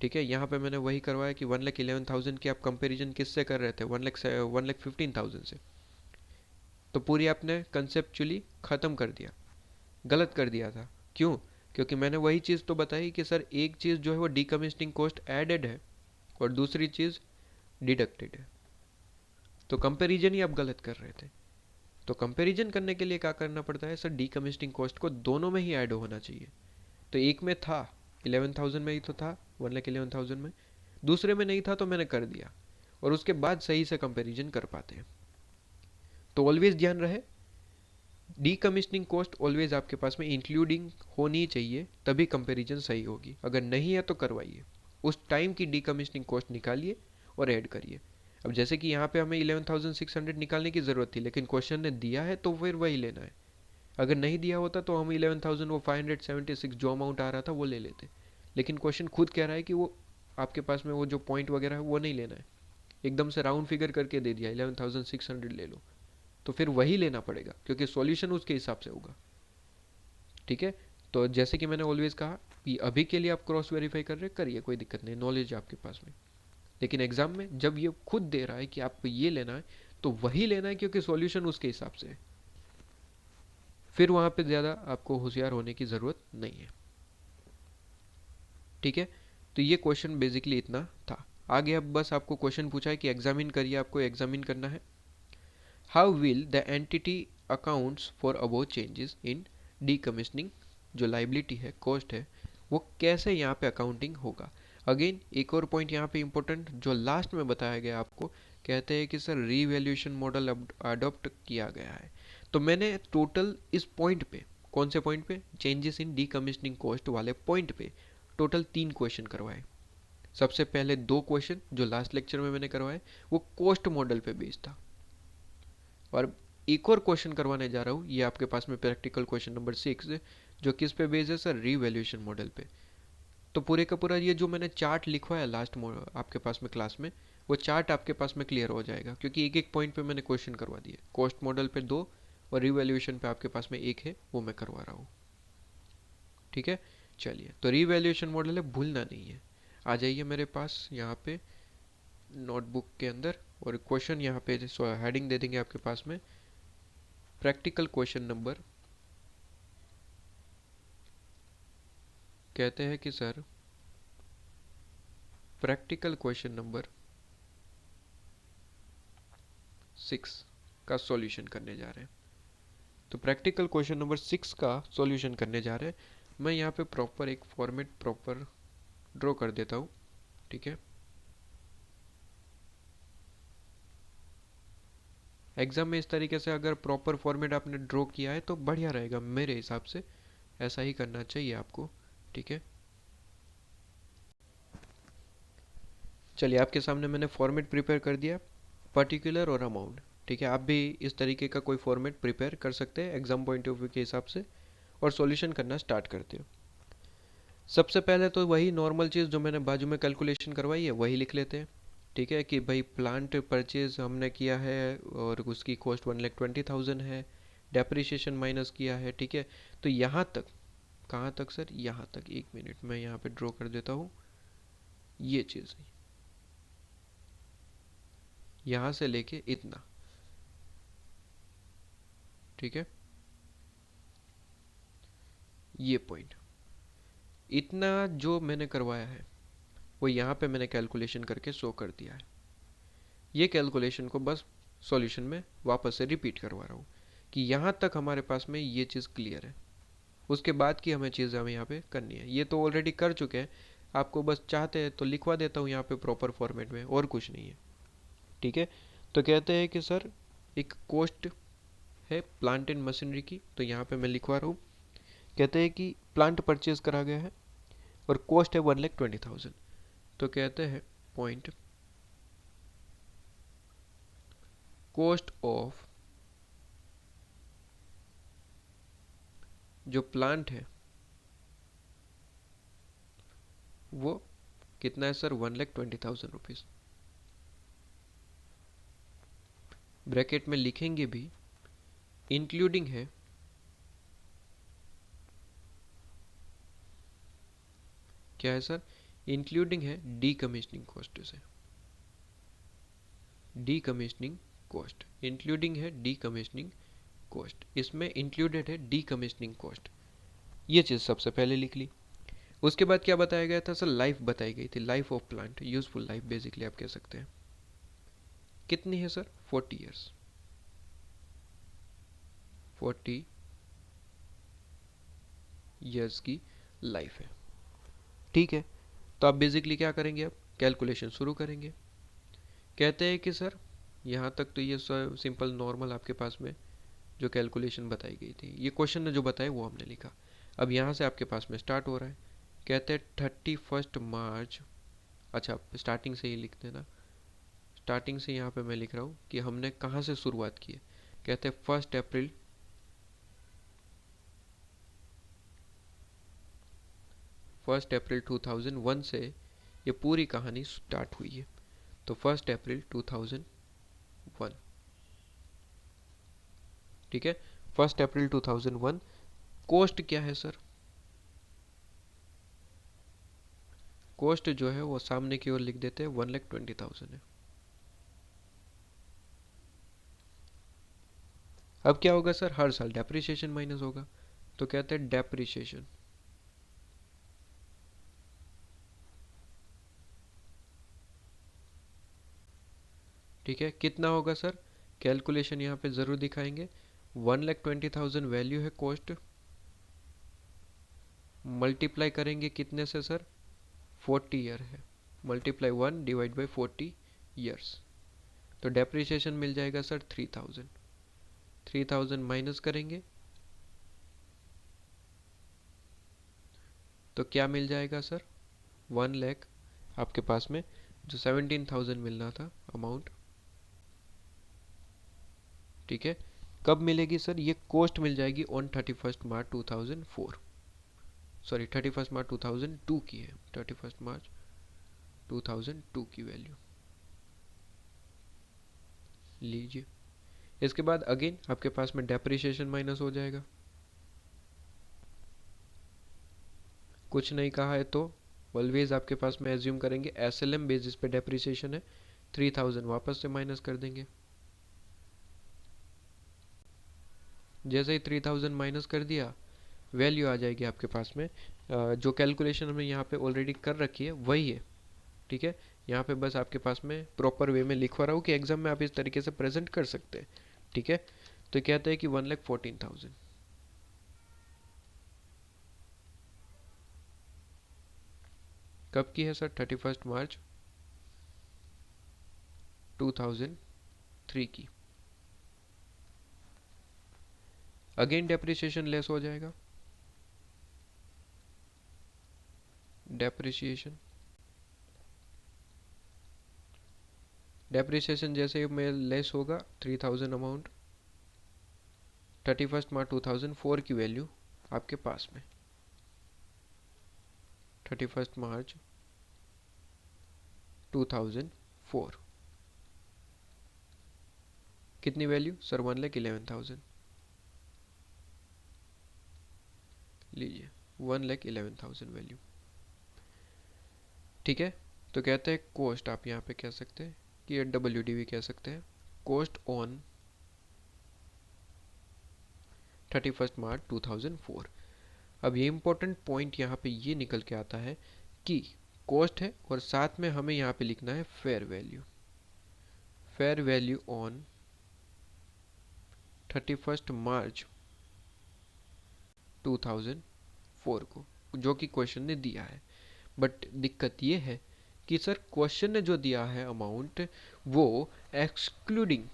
ठीक है, यहाँ पे मैंने वही करवाया कि 1,11,000 की आप कंपैरिजन किससे कर रहे थे? 1,15,000 से। तो पूरी आपने कंसेप्चुअली ख़त्म कर दिया, गलत कर दिया था। क्यों? क्योंकि मैंने वही चीज़ तो बताई कि सर एक चीज़ जो है वो डीकमिशनिंग कॉस्ट एडेड है और दूसरी चीज़ डिडक्टेड है। तो कंपैरिजन ही आप गलत कर रहे थे। तो कंपैरिजन करने के लिए क्या करना पड़ता है सर, डीकमिशनिंग कॉस्ट को दोनों में ही ऐड होना चाहिए। तो एक में था 11,000 में ही तो था, 1,11,000 में, दूसरे में नहीं था तो मैंने कर दिया, और उसके बाद सही से कंपैरिजन कर पाते हैं। तो ऑलवेज ध्यान रहे, डीकमिशनिंग कॉस्ट ऑलवेज आपके पास में इंक्लूडिंग होनी चाहिए, तभी कंपैरिजन सही होगी। अगर नहीं है तो करवाइए, उस टाइम की डीकमिशनिंग कॉस्ट निकालिए और ऐड करिए। अब जैसे कि यहाँ पे हमें 11,600 निकालने की ज़रूरत थी, लेकिन क्वेश्चन ने दिया है तो फिर वही लेना है। अगर नहीं दिया होता तो हम 11,000 वो 576 जो अमाउंट आ रहा था वो ले लेते, लेकिन क्वेश्चन खुद कह रहा है कि वो आपके पास में वो जो पॉइंट वगैरह है वो नहीं लेना है, एकदम से राउंड फिगर करके दे दिया 11,600 ले लो, तो फिर वही लेना पड़ेगा क्योंकि सॉल्यूशन उसके हिसाब से होगा। ठीक है? तो जैसे कि मैंने ऑलवेज कहा कि अभी के लिए आप क्रॉस वेरीफाई कर रहे करिए, कोई दिक्कत नहीं, नॉलेज है आपके पास में। लेकिन एग्जाम में जब ये खुद दे रहा है कि आपको ये लेना है तो वही लेना है क्योंकि सॉल्यूशन उसके हिसाब से है। फिर वहां पे ज़्यादा आपको होशियार होने की ज़रूरत नहीं है। ठीक है? तो ये क्वेश्चन बेसिकली इतना था। आगे अब बस आपको क्वेश्चन पूछा है कि एग्जामिन करिए, आपको एग्जामिन करना है। How will the entity accounts for above changes in decommissioning, जो लाइबिलिटी है, कॉस्ट है, वो कैसे यहाँ पे अकाउंटिंग होगा। अगेन एक और पॉइंट यहाँ पे इंपॉर्टेंट जो लास्ट में बताया गया आपको, कहते हैं कि सर रीवैल्यूएशन मॉडल अडॉप्ट किया गया है। तो मैंने टोटल इस पॉइंट पे, कौन से पॉइंट पे, चेंजेस इन डीकमिशनिंग कॉस्ट वाले पॉइंट पे टोटल 3 क्वेश्चन करवाए। सबसे पहले 2 क्वेश्चन जो लास्ट लेक्चर में मैंने करवाए वो कॉस्ट मॉडल पे बेस्ड था, और एक और क्वेश्चन करवाने जा रहा हूँ, ये आपके पास में प्रैक्टिकल क्वेश्चन नंबर 6 जो किस पे बेस्ड है सर, रीवैल्यूएशन मॉडल पे। तो पूरे का पूरा ये जो मैंने चार्ट लिखवाया लास्ट आपके पास में क्लास में, वो चार्ट आपके पास में क्लियर हो जाएगा क्योंकि एक एक पॉइंट पे मैंने क्वेश्चन करवा दिए। कॉस्ट मॉडल पे 2 और रीवैल्यूएशन पे आपके पास में 1 है, वो मैं करवा रहा हूँ। ठीक है? चलिए, तो रीवैल्यूएशन मॉडल है, भूलना नहीं है। आ जाइए मेरे पास यहाँ पे नोटबुक के अंदर, और क्वेश्चन यहाँ पे हेडिंग दे देंगे आपके पास में, प्रैक्टिकल क्वेश्चन नंबर, कहते हैं कि सर प्रैक्टिकल क्वेश्चन नंबर 6 का सॉल्यूशन करने जा रहे हैं। तो प्रैक्टिकल क्वेश्चन नंबर 6 का सॉल्यूशन करने जा रहे हैं। मैं यहाँ पे प्रॉपर एक फॉर्मेट प्रॉपर ड्रॉ कर देता हूँ। ठीक है? एग्जाम में इस तरीके से अगर प्रॉपर फॉर्मेट आपने ड्रॉ किया है तो बढ़िया रहेगा, मेरे हिसाब से ऐसा ही करना चाहिए आपको। ठीक है? चलिए, आपके सामने मैंने फॉर्मेट प्रिपेयर कर दिया, पर्टिकुलर और अमाउंट। ठीक है? आप भी इस तरीके का कोई फॉर्मेट प्रिपेयर कर सकते हैं एग्जाम पॉइंट ऑफ व्यू के हिसाब से, और सॉल्यूशन करना स्टार्ट करते हो। सबसे पहले तो वही नॉर्मल चीज़ जो मैंने बाजू में कैलकुलेशन करवाई है वही लिख लेते हैं। ठीक है? कि भाई प्लांट परचेज हमने किया है और उसकी कॉस्ट 1,20,000 है, डेप्रिसिएशन माइनस किया है। ठीक है? तो यहाँ तक, कहाँ तक सर, यहाँ तक, एक मिनट मैं यहाँ पे ड्रॉ कर देता हूँ ये चीज़, यहाँ से लेके इतना। ठीक है? ये पॉइंट, इतना जो मैंने करवाया है वो यहाँ पे मैंने कैलकुलेशन करके शो कर दिया है। ये कैलकुलेशन को बस सॉल्यूशन में वापस से रिपीट करवा रहा हूँ कि यहाँ तक हमारे पास में ये चीज़ क्लियर है। उसके बाद की हमें चीज़ हमें यहाँ पे करनी है, ये तो ऑलरेडी कर चुके हैं, आपको बस चाहते हैं तो लिखवा देता हूँ यहाँ पे प्रॉपर फॉर्मेट में, और कुछ नहीं है। ठीक है? तो कहते हैं कि सर एक कॉस्ट है प्लांट एंड मशीनरी की, तो यहाँ पे मैं लिखवा रहा हूँ। कहते हैं कि प्लांट परचेज करा गया है और कॉस्ट है 1,20,000। तो कहते हैं पॉइंट कॉस्ट ऑफ जो प्लांट है वो कितना है सर, 1,20,000 रुपीज़। ब्रैकेट में लिखेंगे भी, इंक्लूडिंग है क्या है सर, इंक्लूडिंग है डीकमिशनिंग कॉस्ट से, डीकमिशनिंग कॉस्ट इंक्लूडिंग है डीकमिशनिंग कॉस्ट, इसमें इंक्लूडेड है डीकमिशनिंग कॉस्ट। ये चीज़ सबसे पहले लिख ली। उसके बाद क्या बताया गया था सर? लाइफ बताई गई थी, life of plant, useful life basically आप कह सकते हैं। कितनी है सर? 40 ईयर्स, 40 ईयर्स की लाइफ है। ठीक है, तो आप बेसिकली क्या करेंगे? अब कैलकुलेशन शुरू करेंगे। कहते हैं कि सर यहाँ तक तो ये सिंपल नॉर्मल आपके पास में जो कैलकुलेशन बताई गई थी, ये क्वेश्चन ने जो बताया वो हमने लिखा। अब यहाँ से आपके पास में स्टार्ट हो रहा है। कहते हैं 31 मार्च, अच्छा स्टार्टिंग से ही लिख देना। स्टार्टिंग से यहाँ पे मैं लिख रहा हूँ कि हमने कहाँ से शुरुआत की है। कहते हैं 1 अप्रैल 2001 से ये पूरी कहानी स्टार्ट हुई है। तो 1 अप्रैल 2001, ठीक है, 1 अप्रैल 2001। कॉस्ट क्या है सर? कॉस्ट जो है वो सामने की ओर लिख देते हैं, 1,20,000 है। अब क्या होगा सर? हर साल डेप्रिसिएशन माइनस होगा, तो कहते हैं डेप्रिसिएशन। ठीक है, कितना होगा सर? कैलकुलेशन यहाँ पे जरूर दिखाएंगे। 1,20,000 वैल्यू है कॉस्ट, मल्टीप्लाई करेंगे कितने से सर? 40 ईयर है, मल्टीप्लाई 1/40 ईयर्स। तो डेप्रिसिएशन मिल जाएगा सर 3,000। 3,000 माइनस करेंगे तो क्या मिल जाएगा सर? 1 लाख आपके पास में जो 17,000 मिलना था अमाउंट। ठीक है, कब मिलेगी सर? ये कॉस्ट मिल जाएगी ऑन 31 मार्च 2004, सॉरी 31 मार्च 2002 की है, 31 मार्च 2002 की वैल्यू लीजिए। इसके बाद अगेन आपके पास में डेप्रिसिएशन माइनस हो जाएगा। कुछ नहीं कहा है तो ऑलवेज आपके पास में एज्यूम करेंगे एसएलएम बेसिस पे डेप्रिसिएशन है, 3,000 वापस से माइनस कर देंगे। जैसे ही 3,000 माइनस कर दिया, वैल्यू आ जाएगी आपके पास में। जो कैलकुलेशन हमने यहाँ पे ऑलरेडी कर रखी है वही है। ठीक है, यहाँ पे बस आपके पास में प्रॉपर वे में लिखवा रहा हूँ कि एग्जाम में आप इस तरीके से प्रेजेंट कर सकते हैं। ठीक है, तो कहते हैं कि 1,14,000। कब की है सर? 31 मार्च 2003 की। अगेन डेप्रिसिएशन लेस हो जाएगा, डेप्रिसिएशन डेप्रिसिएशन जैसे में लेस होगा 3,000 अमाउंट, 31 मार्च 2004 की वैल्यू आपके पास में 31 मार्च 2004 कितनी वैल्यू सर? 1,11,000 लीजिए, 1,11,000 वैल्यू। ठीक है, तो कहते हैं कॉस्ट, आप यहाँ पे कह सकते हैं कि WDV कह सकते हैं, कॉस्ट ऑन 31 मार्च 2004। अब ये इंपॉर्टेंट पॉइंट यहाँ पे ये निकल के आता है कि कॉस्ट है और साथ में हमें यहाँ पे लिखना है fair value. Fair value on 31 मार्च 2004 को, जो कि क्वेश्चन ने दिया है। बट दिक्कत ये है कि सर क्वेश्चन ने जो दिया है अमाउंट वो एक्सक्लूडिंग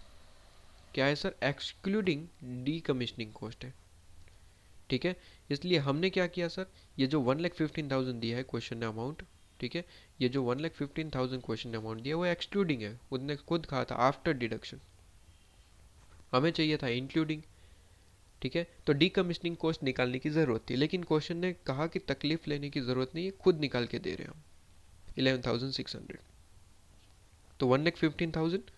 क्या है सर? एक्सक्लूडिंग डीकमिशनिंग कॉस्ट है। ठीक है, इसलिए हमने क्या किया सर? ये जो 1,15,000 दिया है क्वेश्चन ने अमाउंट, ठीक है, ये जो 1,15,000 क्वेश्चन ने अमाउंट दिया वो एक्सक्लूडिंग है। उसने खुद कहा था आफ्टर डिडक्शन, हमें चाहिए था इंक्लूडिंग। ठीक है, तो डीकमिशनिंग कॉस्ट निकालने की ज़रूरत थी, लेकिन क्वेश्चन ने कहा कि तकलीफ लेने की ज़रूरत नहीं है, खुद निकाल के दे रहे हैं हम 11,600। तो 1,15,000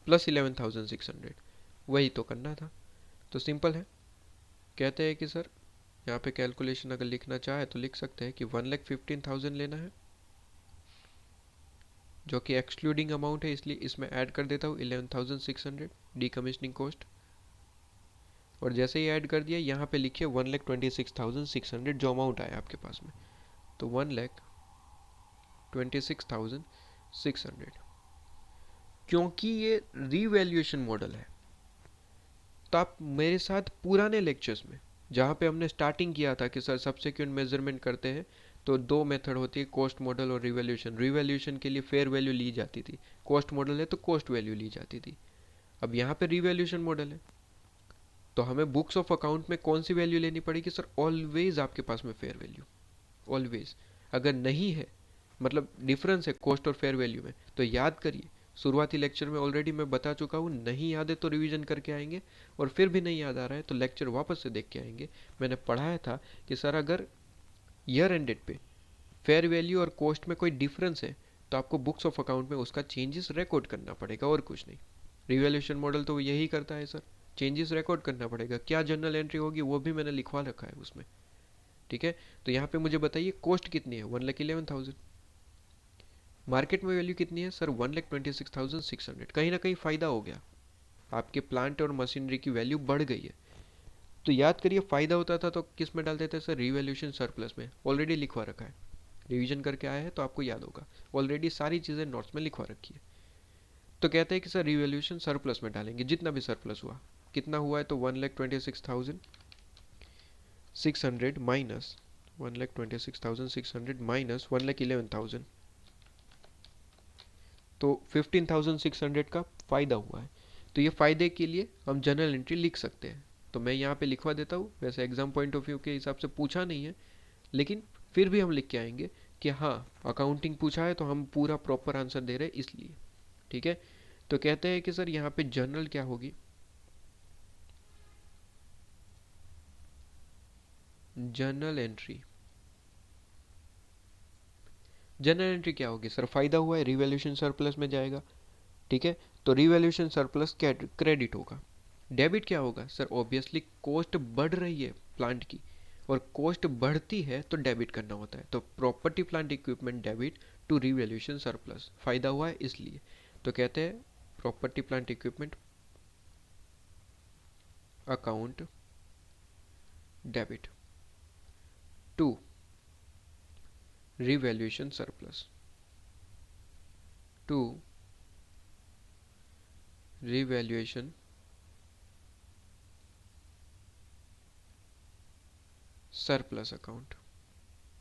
प्लस 11,600 वही तो करना था। तो सिंपल है, कहते हैं कि सर यहाँ पे कैलकुलेशन अगर लिखना चाहे तो लिख सकते हैं कि 1,15,000 लेना है, जो कि एक्सक्लूडिंग अमाउंट है, इसलिए इसमें ऐड कर देता हूँ 11,600 डीकमिशनिंग कॉस्ट। और जैसे ही ऐड कर दिया यहाँ पे लिखिए 1,26,600 जो अमाउंट आया आपके पास में, तो 1,26,600। क्योंकि ये रीवैल्यूएशन मॉडल है, तो आप मेरे साथ पुराने लेक्चर्स में जहाँ पे हमने स्टार्टिंग किया था कि सर सब्सिक्वेंट मेजरमेंट करते हैं तो दो मेथड होती है, कॉस्ट मॉडल और रिवैल्यूएशन। रिवैल्यूएशन के लिए फेयर वैल्यू ली जाती थी, कॉस्ट मॉडल है तो कॉस्ट वैल्यू ली जाती थी। अब यहाँ पे रिवैल्यूएशन मॉडल है तो हमें बुक्स ऑफ अकाउंट में कौन सी वैल्यू लेनी पड़ेगी सर? ऑलवेज आपके पास में फेयर वैल्यू, ऑलवेज। अगर नहीं है, मतलब डिफरेंस है कॉस्ट और फेयर वैल्यू में, तो याद करिए, शुरुआती लेक्चर में ऑलरेडी मैं बता चुका हूँ, नहीं याद है तो रिवीजन करके आएंगे, और फिर भी नहीं याद आ रहा है तो लेक्चर वापस से देख के आएंगे। मैंने पढ़ाया था कि सर अगर ईयर एंडेड पे फेयर वैल्यू और कॉस्ट में कोई डिफरेंस है तो आपको बुक्स ऑफ अकाउंट में उसका चेंजेस रिकॉर्ड करना पड़ेगा, और कुछ नहीं। रिवैल्यूएशन मॉडल तो यही करता है सर, चेंजेस रिकॉर्ड करना पड़ेगा। क्या जर्नल एंट्री होगी वो भी मैंने लिखवा रखा है उसमें, ठीक है। तो यहाँ पे मुझे बताइए कॉस्ट कितनी है? 1,11,000। मार्केट में वैल्यू कितनी है सर? 1,26,600। कहीं ना कहीं फ़ायदा हो गया, आपके प्लांट और मशीनरी की वैल्यू बढ़ गई है। तो याद करिए, फ़ायदा होता था तो किस में डालते थे सर? रिवैल्यूएशन सरप्लस में। ऑलरेडी लिखवा रखा है, रिवीजन करके आया है तो आपको याद होगा, ऑलरेडी सारी चीज़ें नोट्स में लिखवा रखी है। तो कहते हैं कि सर रिवैल्यूएशन सरप्लस में डालेंगे, जितना भी सरप्लस हुआ। कितना हुआ है? तो 1,26,600 माइनस 1,26,600 माइनस 1,11,000, तो 15,600 का फ़ायदा हुआ है। तो ये फ़ायदे के लिए हम जर्नल एंट्री लिख सकते हैं। तो मैं यहाँ पे लिखवा देता हूँ। वैसे एग्जाम पॉइंट ऑफ व्यू के हिसाब से पूछा नहीं है, लेकिन फिर भी हम लिख के आएंगे कि हाँ अकाउंटिंग पूछा है तो हम पूरा प्रॉपर आंसर दे रहे हैं इसलिए, ठीक है। तो कहते हैं कि सर यहाँ पे जर्नल क्या होगी? जर्नल एंट्री, जनरल एंट्री क्या होगी सर? फायदा हुआ है, रिवैल्यूएशन सरप्लस में जाएगा, ठीक है। तो रिवैल्यूएशन सरप्लस क्रेडिट होगा। डेबिट क्या होगा सर? ऑब्वियसली कॉस्ट बढ़ रही है प्लांट की, और कॉस्ट बढ़ती है तो डेबिट करना होता है। तो property plant equipment debit to revaluation surplus, फायदा हुआ है इसलिए। तो कहते हैं property plant equipment account debit to revaluation surplus, to revaluation surplus account.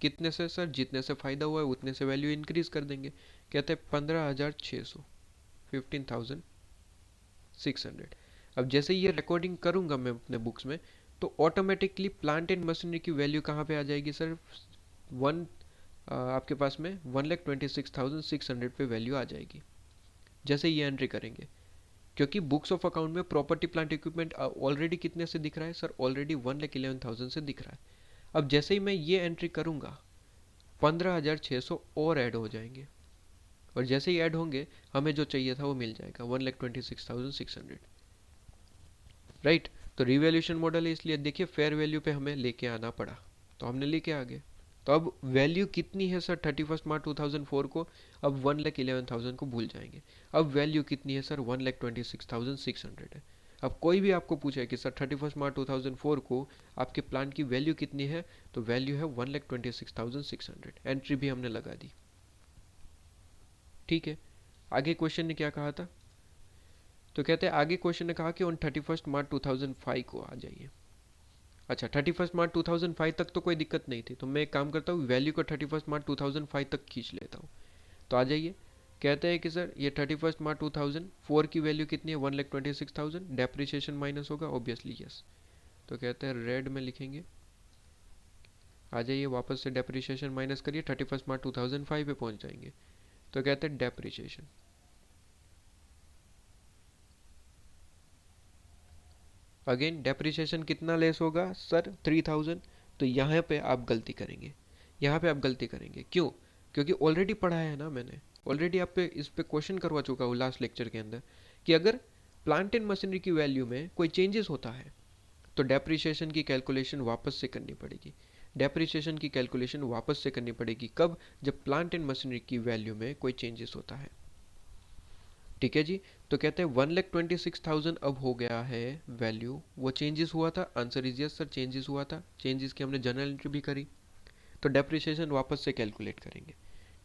कितने से सर? जितने से फ़ायदा हुआ है उतने से वैल्यू इंक्रीज कर देंगे। कहते हैं 15,600, 15,600। अब जैसे ये रिकॉर्डिंग करूंगा मैं अपने बुक्स में, तो ऑटोमेटिकली प्लांट एंड मशीनरी की वैल्यू कहाँ पे आ जाएगी सर? वन आपके पास में 1,26,600 पे वैल्यू आ जाएगी जैसे ये एंट्री करेंगे। क्योंकि बुक्स ऑफ अकाउंट में प्रॉपर्टी प्लांट इक्विपमेंट ऑलरेडी कितने से दिख रहा है सर? ऑलरेडी 1,11,000 से दिख रहा है। अब जैसे ही मैं ये एंट्री करूंगा 15,600 और ऐड हो जाएंगे, और जैसे ही ऐड होंगे हमें जो चाहिए था वो मिल जाएगा, 1,26,600, राइट। तो रिवैल्यूएशन मॉडल है इसलिए देखिए फेयर वैल्यू पे हमें लेके आना पड़ा, तो हमने लेके आ गए। तो अब वैल्यू कितनी है सर 31 मार्च 2004 को? अब 1,11,000 को भूल जाएंगे। अब वैल्यू कितनी है सर? 1,26,600 है। अब कोई भी आपको पूछे कि सर 31 मार्च 2004 को आपके प्लान की वैल्यू कितनी है, तो वैल्यू है 1,26,600। एंट्री भी हमने लगा दी, ठीक है। आगे क्वेश्चन ने क्या कहा था? तो कहते हैं आगे क्वेश्चन ने कहा कि ऑन 31 मार्च 2005 को आ जाइए। अच्छा, 31 मार्च 2005 तक तो कोई दिक्कत नहीं थी, तो मैं एक काम करता हूँ, वैल्यू को 31 मार्च 2005 तक खींच लेता हूँ। तो आ जाइए। कहते हैं कि सर ये 31 मार्च 2004 की वैल्यू कितनी है? 1,26,000। डेप्रिसिएशन माइनस होगा ऑब्वियसली, यस। तो कहते हैं रेड में लिखेंगे। आ जाइए वापस से डेप्रिसिएशन माइनस करिए, 31 मार्च 2005 पे पहुँच जाएंगे। तो कहते हैं डेप्रिसिएशन, अगेन डेप्रिसिएशन कितना लेस होगा सर? 3,000। तो यहाँ पे आप गलती करेंगे, यहाँ पे आप गलती करेंगे। क्यों? क्योंकि ऑलरेडी पढ़ाया है ना मैंने, ऑलरेडी आप पे इस पे क्वेश्चन करवा चुका हूँ लास्ट लेक्चर के अंदर, कि अगर प्लांट एंड मशीनरी की वैल्यू में कोई चेंजेस होता है तो डेप्रिसिएशन की कैलकुलेशन वापस से करनी पड़ेगी। डेप्रिसिएशन की कैलकुलेशन वापस से करनी पड़ेगी कब? जब प्लांट एंड मशीनरी की वैल्यू में कोई चेंजेस होता है। ठीक है जी। तो कहते हैं 1,26,000 अब हो गया है वैल्यू, वो चेंजेस हुआ था, answer is yes sir, changes हुआ था, चेंजेस की हमने जर्नल एंट्री भी करी, तो डेप्रिसिएशन वापस से कैलकुलेट करेंगे।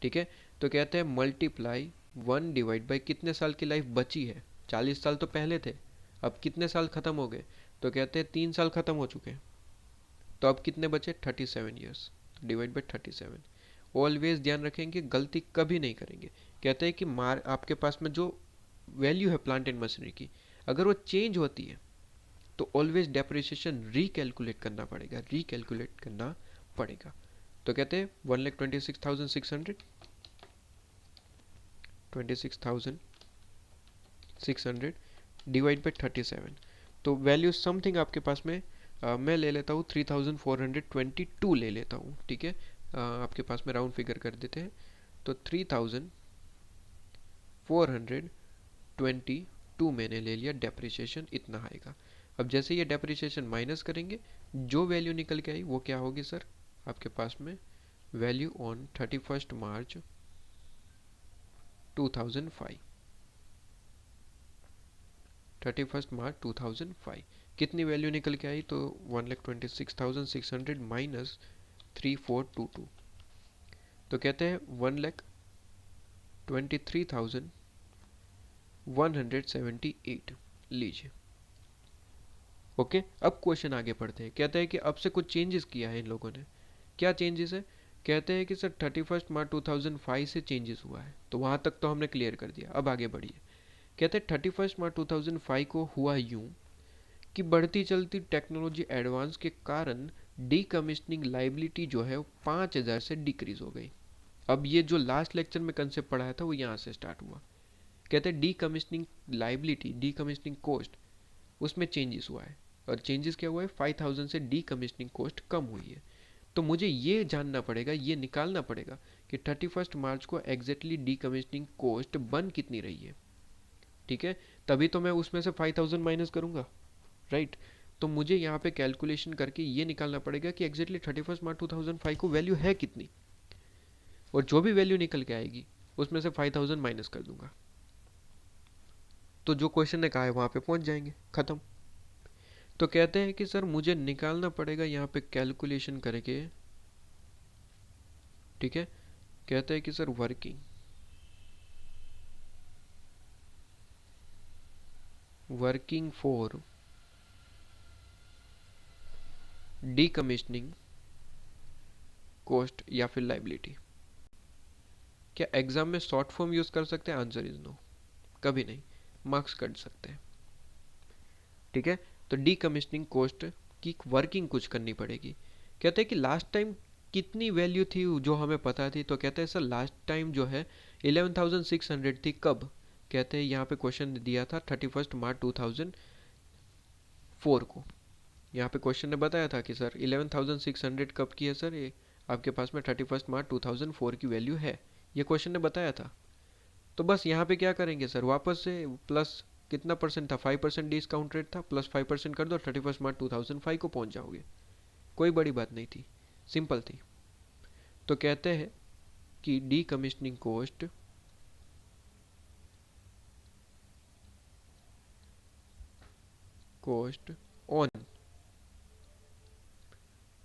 ठीक है, तो कहते हैं मल्टीप्लाई 1 डिवाइड बाई कितने साल की लाइफ बची है, 40 साल तो पहले थे, अब कितने साल खत्म हो गए, तो कहते हैं 3 साल खत्म हो चुके हैं, तो अब कितने बचे 37 ईयर्स, तो डिवाइड बाई 37। ऑलवेज ध्यान रखेंगे, गलती कभी नहीं करेंगे। कहते हैं कि मार आपके पास में जो वैल्यू है प्लांट एंड मशीनरी की, अगर वो चेंज होती है तो ऑलवेज डेप्रिसिएशन रिकैलकुलेट करना पड़ेगा, रिकैलकुलेट करना पड़ेगा। तो कहते हैं 1,26,600, 26,600 डिवाइड बाई 37, तो वैल्यू समथिंग आपके पास में मैं ले लेता हूँ 3,422 ले लेता हूँ। ठीक है, आपके पास में राउंड फिगर कर देते हैं, तो 3,422 मैंने ले लिया, डेप्रिसिएशन इतना आएगा। अब जैसे ये डेप्रिसिएशन माइनस करेंगे, जो वैल्यू निकल के आई वो क्या होगी सर, आपके पास में वैल्यू ऑन 31 मार्च 2005, 31 मार्च 2005 कितनी वैल्यू निकल के आई, तो 1,26,600 माइनस 3,422, तो कहते हैं 1,23,178 लीजिए। ओके, अब क्वेश्चन आगे पढ़ते हैं। कहते हैं कि अब से कुछ चेंजेस किया है इन लोगों ने, क्या चेंजेस है, कहते हैं कि सर 31 मार्च 2005 से चेंजेस हुआ है, तो वहाँ तक तो हमने क्लियर कर दिया, अब आगे बढ़िए। कहते हैं 31 मार्च 2005 को हुआ यूं कि बढ़ती चलती टेक्नोलॉजी एडवांस के कारण डीकमिशनिंग लाइबिलिटी जो है वो 5,000 से डिक्रीज हो गई। अब ये जो लास्ट लेक्चर में कंसेप्ट पढ़ाया था वो यहाँ से स्टार्ट हुआ। कहते हैं डीकमिशनिंग लाइबिलिटी, डीकमिशनिंग कॉस्ट, उसमें चेंजेस हुआ है, और चेंजेस क्या हुआ है, 5,000 से डीकमिशनिंग कॉस्ट कम हुई है। तो मुझे ये जानना पड़ेगा, ये निकालना पड़ेगा कि 31 मार्च को एग्जैक्टली डीकमिशनिंग कॉस्ट बन कितनी रही है। ठीक है, तभी तो मैं उसमें से 5,000 माइनस करूंगा, राइट। तो मुझे यहाँ पे कैलकुलेशन करके ये निकालना पड़ेगा कि एग्जैक्टली 31 मार्च 2005 को वैल्यू है कितनी, और जो भी वैल्यू निकल के आएगी उसमें से 5,000 माइनस कर दूंगा, तो जो क्वेश्चन ने कहा है वहां पे पहुंच जाएंगे, खत्म। तो कहते हैं कि सर मुझे निकालना पड़ेगा यहाँ पे कैलकुलेशन करके। ठीक है, कहते हैं कि sir working for decommissioning cost या फिर लाइबिलिटी, क्या एग्जाम में शॉर्ट फॉर्म यूज कर सकते हैं, आंसर इज नो, कभी नहीं, मार्क्स कट सकते हैं। ठीक है, तो डीकमिशनिंग कॉस्ट की वर्किंग कुछ करनी पड़ेगी। कहते हैं कि लास्ट टाइम कितनी वैल्यू थी जो हमें पता थी, तो कहते हैं सर लास्ट टाइम जो है 11,600 थी, कब, कहते हैं यहाँ पे क्वेश्चन दिया था 31 मार्च 2004 को। यहाँ पे क्वेश्चन ने बताया था कि सर 11,600 कब की है सर, ये आपके पास में 31 मार्च 2004 की वैल्यू है, ये क्वेश्चन ने बताया था। तो बस यहाँ पे क्या करेंगे सर, वापस से प्लस कितना परसेंट था, 5% डिस्काउंट रेट था, प्लस 5% कर दो, 31 मार्च 2005 को पहुंच जाओगे, कोई बड़ी बात नहीं थी, सिंपल थी। तो कहते हैं कि डी कमिश्निंग कोस्ट ऑन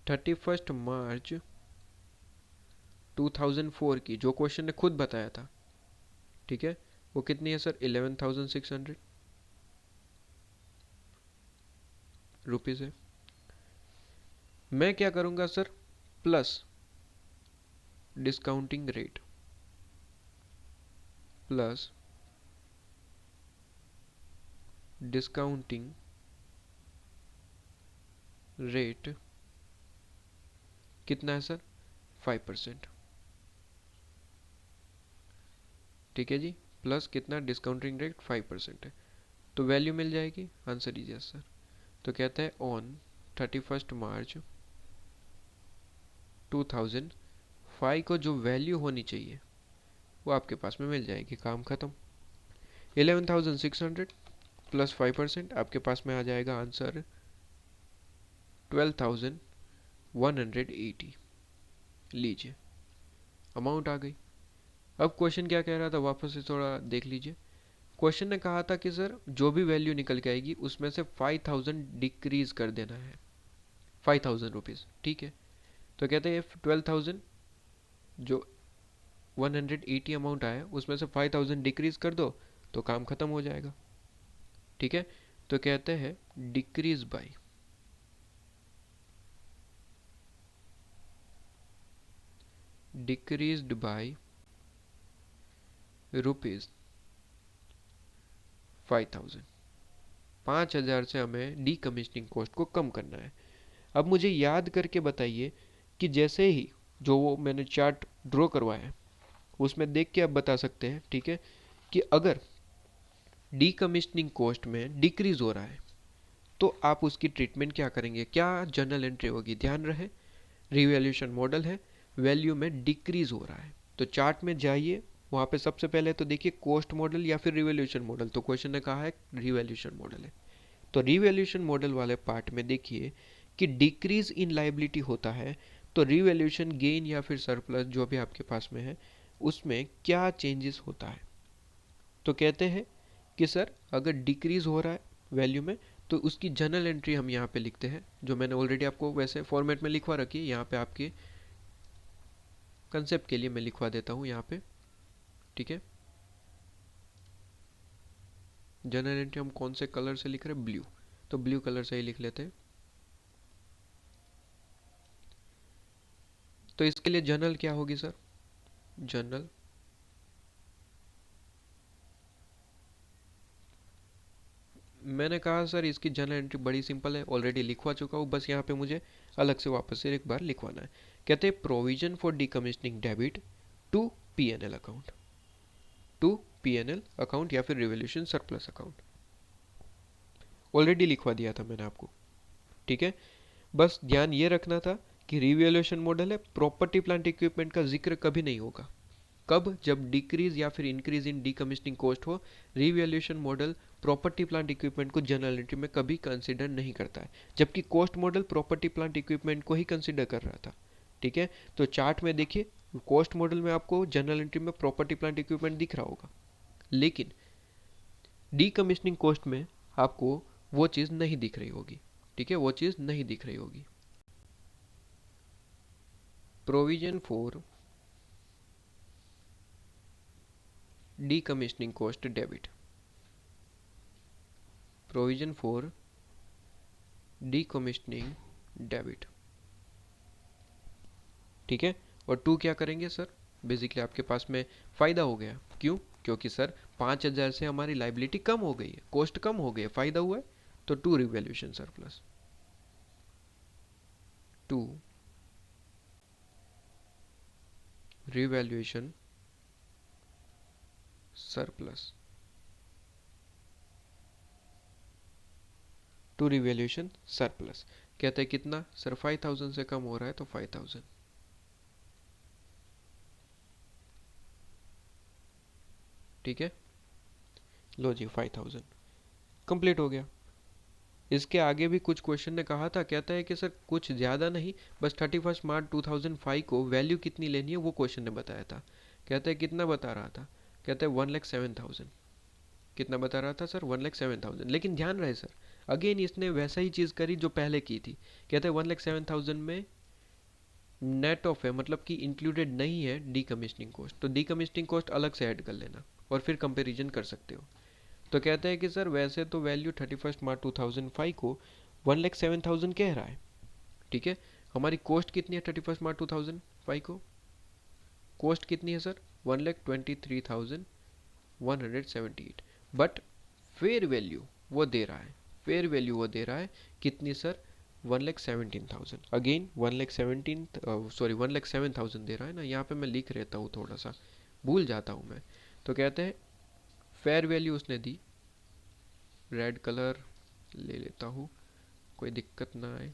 31 मार्च 2004 की, जो क्वेश्चन ने खुद बताया था, ठीक है, वो कितनी है सर, 11,600 रुपीज़ है। मैं क्या करूंगा sir, plus discounting rate, plus discounting rate कितना है सर, 5%। ठीक है जी, प्लस कितना, डिस्काउंटिंग रेट 5% है, तो वैल्यू मिल जाएगी, आंसर इज यस सर। तो कहता है ऑन 31 मार्च 2005 को जो वैल्यू होनी चाहिए वो आपके पास में मिल जाएगी, काम खत्म। 11,600 प्लस 5% आपके पास में आ जाएगा आंसर 12,180, लीजिए अमाउंट आ गई। अब क्वेश्चन क्या कह रहा था, वापस से थोड़ा देख लीजिए। क्वेश्चन ने कहा था कि सर जो भी वैल्यू निकल के आएगी उसमें से 5000 डिक्रीज कर देना है, 5000 रुपीज़, ठीक है। तो कहते हैं 12,000 जो 180 अमाउंट आया उसमें से 5000 डिक्रीज कर दो तो काम खत्म हो जाएगा, ठीक है। तो कहते हैं decrease by decreased by rupees 5000, 5000 से हमें डीकमीशनिंग कॉस्ट को कम करना है। अब मुझे याद करके बताइए कि जैसे ही जो वो मैंने चार्ट ड्रॉ करवाया है उसमें देख के आप बता सकते हैं, ठीक है, कि अगर डीकमीशनिंग कॉस्ट में डिक्रीज हो रहा है तो आप उसकी ट्रीटमेंट क्या करेंगे, क्या जर्नल एंट्री होगी। ध्यान रहे रिवैल्यूएशन मॉडल है, वैल्यू में डिक्रीज हो रहा है तो चार्ट में जाइए, वहाँ पे सबसे पहले तो देखिए कॉस्ट मॉडल या फिर रिवैल्यूएशन मॉडल। तो क्वेश्चन ने कहा है रिवैल्यूएशन मॉडल है, तो रिवैल्यूएशन मॉडल वाले पार्ट में देखिए कि डिक्रीज इन लाइबिलिटी होता है तो रिवैल्यूएशन गेन या फिर सरप्लस जो भी आपके पास में है उसमें क्या चेंजेस होता है। तो कहते हैं कि सर अगर डिक्रीज हो रहा है वैल्यू में तो उसकी जर्नल एंट्री हम यहाँ पे लिखते हैं, जो मैंने ऑलरेडी आपको वैसे फॉर्मेट में लिखवा रखी है, यहाँ पे आपके कंसेप्ट के लिए मैं लिखवा देता हूँ यहाँ पे, ठीक है। जर्नल एंट्री हम कौन से कलर से लिख रहे हैं, ब्लू, तो ब्लू कलर से ही लिख लेते हैं। तो इसके लिए जर्नल क्या होगी सर, जर्नल मैंने कहा सर इसकी जर्नल एंट्री बड़ी सिंपल है, ऑलरेडी लिखवा चुका हूँ, बस यहाँ पे मुझे अलग से वापस से एक बार लिखवाना है। कहते हैं provision for decommissioning debit to PNL account, to PNL account या फिर रिवॉल्यूशन सरप्लस अकाउंट, ऑलरेडी लिखवा दिया था मैंने आपको, ठीक है। बस ध्यान ये रखना था कि रिवैल्यूएशन मॉडल है, प्रॉपर्टी प्लांट इक्विपमेंट का जिक्र कभी नहीं होगा। कब, जब डिक्रीज या फिर इंक्रीज इन डीकमीशनिंग कॉस्ट हो। Revaluation model property plant equipment को जर्नल एंट्री में कभी कंसीडर नहीं करता है, जबकि cost model property plant equipment को ही कंसीडर कर रहा था, ठीक है। तो चार्ट में देखिए कॉस्ट मॉडल में आपको जर्नल एंट्री में प्रॉपर्टी प्लांट इक्विपमेंट दिख रहा होगा, लेकिन डीकमीशनिंग कॉस्ट में आपको वो चीज़ नहीं दिख रही होगी, ठीक है, वो चीज़ नहीं दिख रही होगी। Provision for decommissioning cost debit, provision for decommissioning debit, ठीक है। और टू क्या करेंगे सर, बेसिकली आपके पास में फायदा हो गया, क्यों, क्योंकि सर 5000 से हमारी लाइबिलिटी कम हो गई है, कॉस्ट कम हो गई है, फायदा हुआ है, तो to revaluation surplus, to revaluation surplus, to revaluation surplus. कहते हैं कितना सर, 5000 से कम हो रहा है तो 5000, ठीक है। लो जी 5000 कंप्लीट हो गया। इसके आगे भी कुछ क्वेश्चन ने कहा था, कहता है कि सर कुछ ज़्यादा नहीं, बस 31 मार्च 2005 को वैल्यू कितनी लेनी है वो क्वेश्चन ने बताया था। कहता है कितना बता रहा था, कहता है 1,07,000, कितना बता रहा था सर, 1,07,000। लेकिन ध्यान रहे सर अगेन इसने वैसा ही चीज़ करी जो पहले की थी। कहते हैं 1,07,000 में नेट ऑफ है, मतलब कि इंक्लूडेड नहीं है डीकमीशनिंग कॉस्ट, तो डीकमीशनिंग कॉस्ट अलग से ऐड कर लेना और फिर कंपेरिजन कर सकते हो। तो कहते हैं कि सर वैसे तो वैल्यू 31 मार्च 2005 को 1,07,000 कह रहा है, ठीक है। हमारी कॉस्ट कितनी है 31 मार्च 2005 को, कॉस्ट कितनी है सर 1,23,178, बट फेयर वैल्यू वो दे रहा है, फेयर वैल्यू वो दे रहा है कितनी सर 1,17,000, अगेन 1,07,000 दे रहा है ना, यहाँ पे मैं लिख रहता हूँ, थोड़ा सा भूल जाता हूँ मैं। तो कहते हैं फेयर वैल्यू उसने दी, रेड कलर ले लेता हूँ कोई दिक्कत ना आए।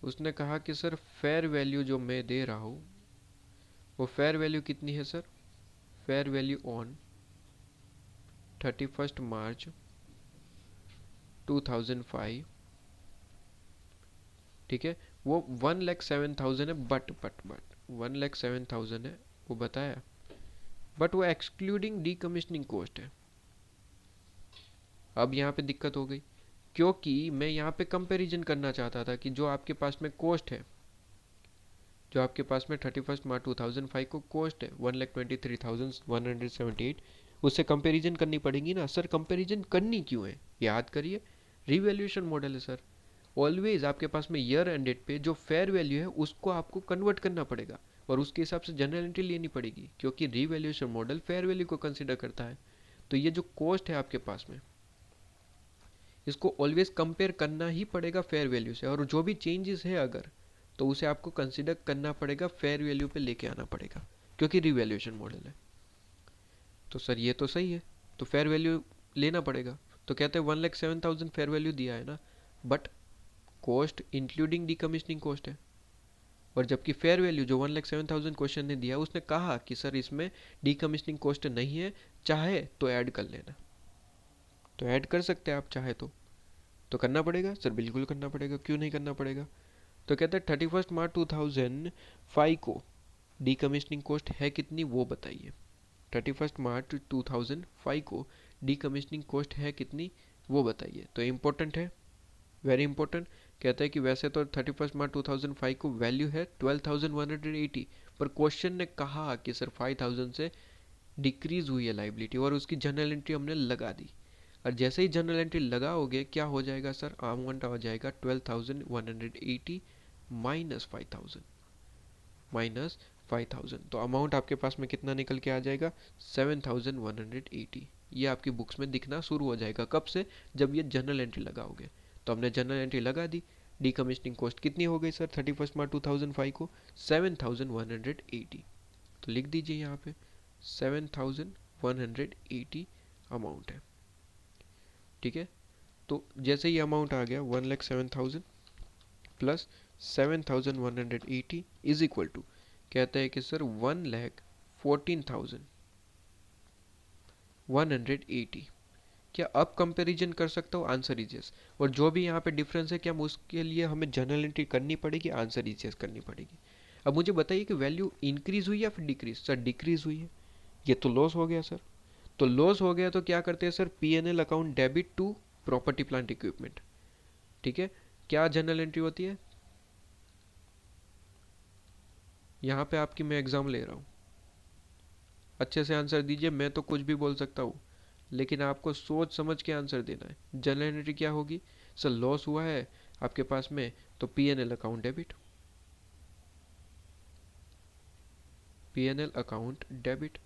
उसने कहा कि सर फेयर वैल्यू जो मैं दे रहा हूँ वो फेयर वैल्यू कितनी है सर, फेयर वैल्यू ऑन 31 मार्च 2005, ठीक है। वो 1,07,000 है, बट 1,07,000 है वो बताया, बट वो एक्सक्लूडिंग डीकमीशनिंग कॉस्ट है, अब यहाँ पे दिक्कत हो गई, क्योंकि मैं यहाँ पे कंपैरिजन करना चाहता था कि जो आपके पास में कॉस्ट है, जो आपके पास में 31 मार्च 2005 को कॉस्ट है 1,23,178, उससे कंपैरिजन करनी पड़ेगी ना सर। कंपैरिजन करनी क्यों है, याद करिए, रिवैल्यूएशन मॉडल है सर। ऑलवेज आपके पास में ईयर एंडेड पे जो फेयर वैल्यू है उसको आपको कन्वर्ट करना पड़ेगा और उसके हिसाब से जनरल एंट्री लेनी पड़ेगी, क्योंकि रिवैल्यूएशन मॉडल फेयर वैल्यू को कंसिडर करता है। तो ये जो कॉस्ट है आपके पास में, इसको ऑलवेज कंपेयर करना ही पड़ेगा फेयर वैल्यू से, और जो भी चेंजेस है अगर, तो उसे आपको कंसिडर करना पड़ेगा, फेयर वैल्यू पे लेके आना पड़ेगा, क्योंकि रिवैल्यूएशन मॉडल है। तो सर ये तो सही है, तो फेयर वैल्यू लेना पड़ेगा। तो कहते हैं 1,07,000 फेयर वैल्यू दिया है ना, but cost including decommissioning cost है। और जबकि फेयर वैल्यू जो 1,07,000 क्वेश्चन ने दिया, उसने कहा कि सर इसमें डीकमीशनिंग कॉस्ट नहीं है, चाहे तो ऐड कर लेना। तो ऐड कर सकते हैं आप चाहे तो करना पड़ेगा सर, बिल्कुल करना पड़ेगा, क्यों नहीं करना पड़ेगा। तो कहते हैं 31 मार्च 2005 को डीकमीशनिंग कॉस्ट है कितनी वो बताइए। 31 मार्च 2005 को डीकमीशनिंग कॉस्ट है कितनी वो बताइए। तो इम्पोर्टेंट है, वेरी इंपॉर्टेंट। कहता है कि वैसे तो 31 मार्च 2005 को वैल्यू है 12,180, पर क्वेश्चन ने कहा कि सर 5,000 से डिक्रीज हुई है लाइबिलिटी, और उसकी जर्नल एंट्री हमने लगा दी। और जैसे ही जनरल एंट्री लगाओगे क्या हो जाएगा सर, अमाउंट आ जाएगा 12,180 -5,000। तो अमाउंट आपके पास में कितना निकल के आ जाएगा, 7,180। ये आपकी बुक्स में दिखना शुरू हो जाएगा कब से, जब ये जनरल एंट्री लगाओगे। तो हमने जनरल एंट्री लगा दी। डीकमीशनिंग कॉस्ट कितनी हो गई सर 31 मार्च 2005 को, 7,180। तो लिख दीजिए यहाँ पे 7,180 अमाउंट है, ठीक है। तो जैसे ही अमाउंट आ गया 1,07,000 प्लस 7,180 इज इक्वल टू, कहता है कि सर 1,14,180। क्या अब कंपैरिजन कर सकता हूँ, आंसर इज यस। और जो भी यहाँ पे डिफरेंस है, क्या उसके लिए हमें जनरल एंट्री करनी पड़ेगी, आंसर इज यस करनी पड़ेगी। अब मुझे बताइए कि वैल्यू इंक्रीज हुई या फिर डिक्रीज, सर डिक्रीज हुई है, ये तो लॉस हो गया सर। तो लॉस हो गया तो क्या करते हैं sir, PNL account debit to property plant equipment, ठीक है। क्या जनरल एंट्री होती है, यहाँ पे आपकी मैं एग्जाम ले रहा हूँ, अच्छे से आंसर दीजिए। मैं तो कुछ भी बोल सकता हूँ, लेकिन आपको सोच समझ के आंसर देना है। जनरल एंट्री क्या होगी सर, लॉस हुआ है आपके पास में, तो PNL account debit, PNL account debit.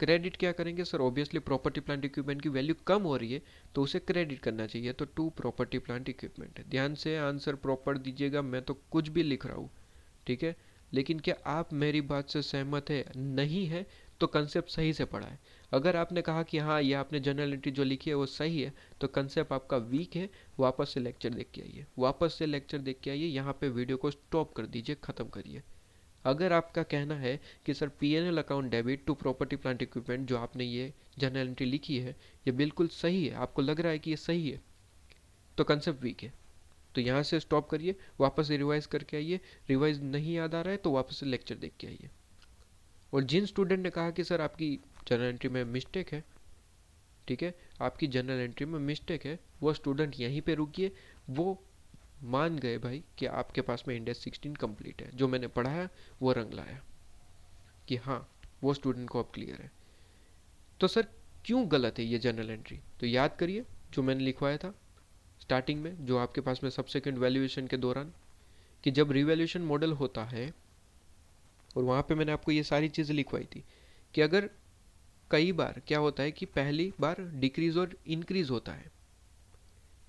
Credit क्या करेंगे sir, obviously property plant equipment की वैल्यू कम हो रही है तो उसे क्रेडिट करना चाहिए, तो टू प्रॉपर्टी प्लांट इक्विपमेंट। ध्यान से आंसर प्रॉपर दीजिएगा, मैं तो कुछ भी लिख रहा हूँ, ठीक है। लेकिन क्या आप मेरी बात से सहमत है, नहीं है तो कंसेप्ट सही से पढ़ा है। अगर आपने कहा कि हाँ ये आपने जनरल एंट्री जो लिखी है वो सही है, तो कंसेप्ट आपका वीक है, वापस से लेक्चर देख के आइए, वापस से लेक्चर देख के आइए, यहाँ पे वीडियो को स्टॉप कर दीजिए, ख़त्म करिए। अगर आपका कहना है कि sir PNL account debit to property plant equipment, जो आपने ये जनरल एंट्री लिखी है ये बिल्कुल सही है, आपको लग रहा है कि ये सही है, तो कंसेप्ट वीक है। तो यहाँ से स्टॉप करिए, वापस से रिवाइज करके आइए, रिवाइज नहीं याद आ रहा है तो वापस से लेक्चर देख के आइए। और जिन स्टूडेंट ने कहा कि सर आपकी जनरल एंट्री में मिस्टेक है, ठीक है, आपकी जनरल एंट्री में मिस्टेक है, वो स्टूडेंट यहीं पे रुकिए। वो मान गए भाई कि आपके पास में इंडेक्स 16 कंप्लीट है, जो मैंने पढ़ाया वो रंग लाया, कि हाँ वो स्टूडेंट को अब क्लियर है। तो सर क्यों गलत है ये जनरल एंट्री, तो याद करिए जो मैंने लिखवाया था स्टार्टिंग में, जो आपके पास में सबसेकेंड वैल्यूएशन के दौरान, कि जब रिवैल्यूएशन मॉडल होता है, और वहाँ पे मैंने आपको ये सारी चीज़ें लिखवाई थी, कि अगर कई बार क्या होता है कि पहली बार डिक्रीज और इंक्रीज होता है,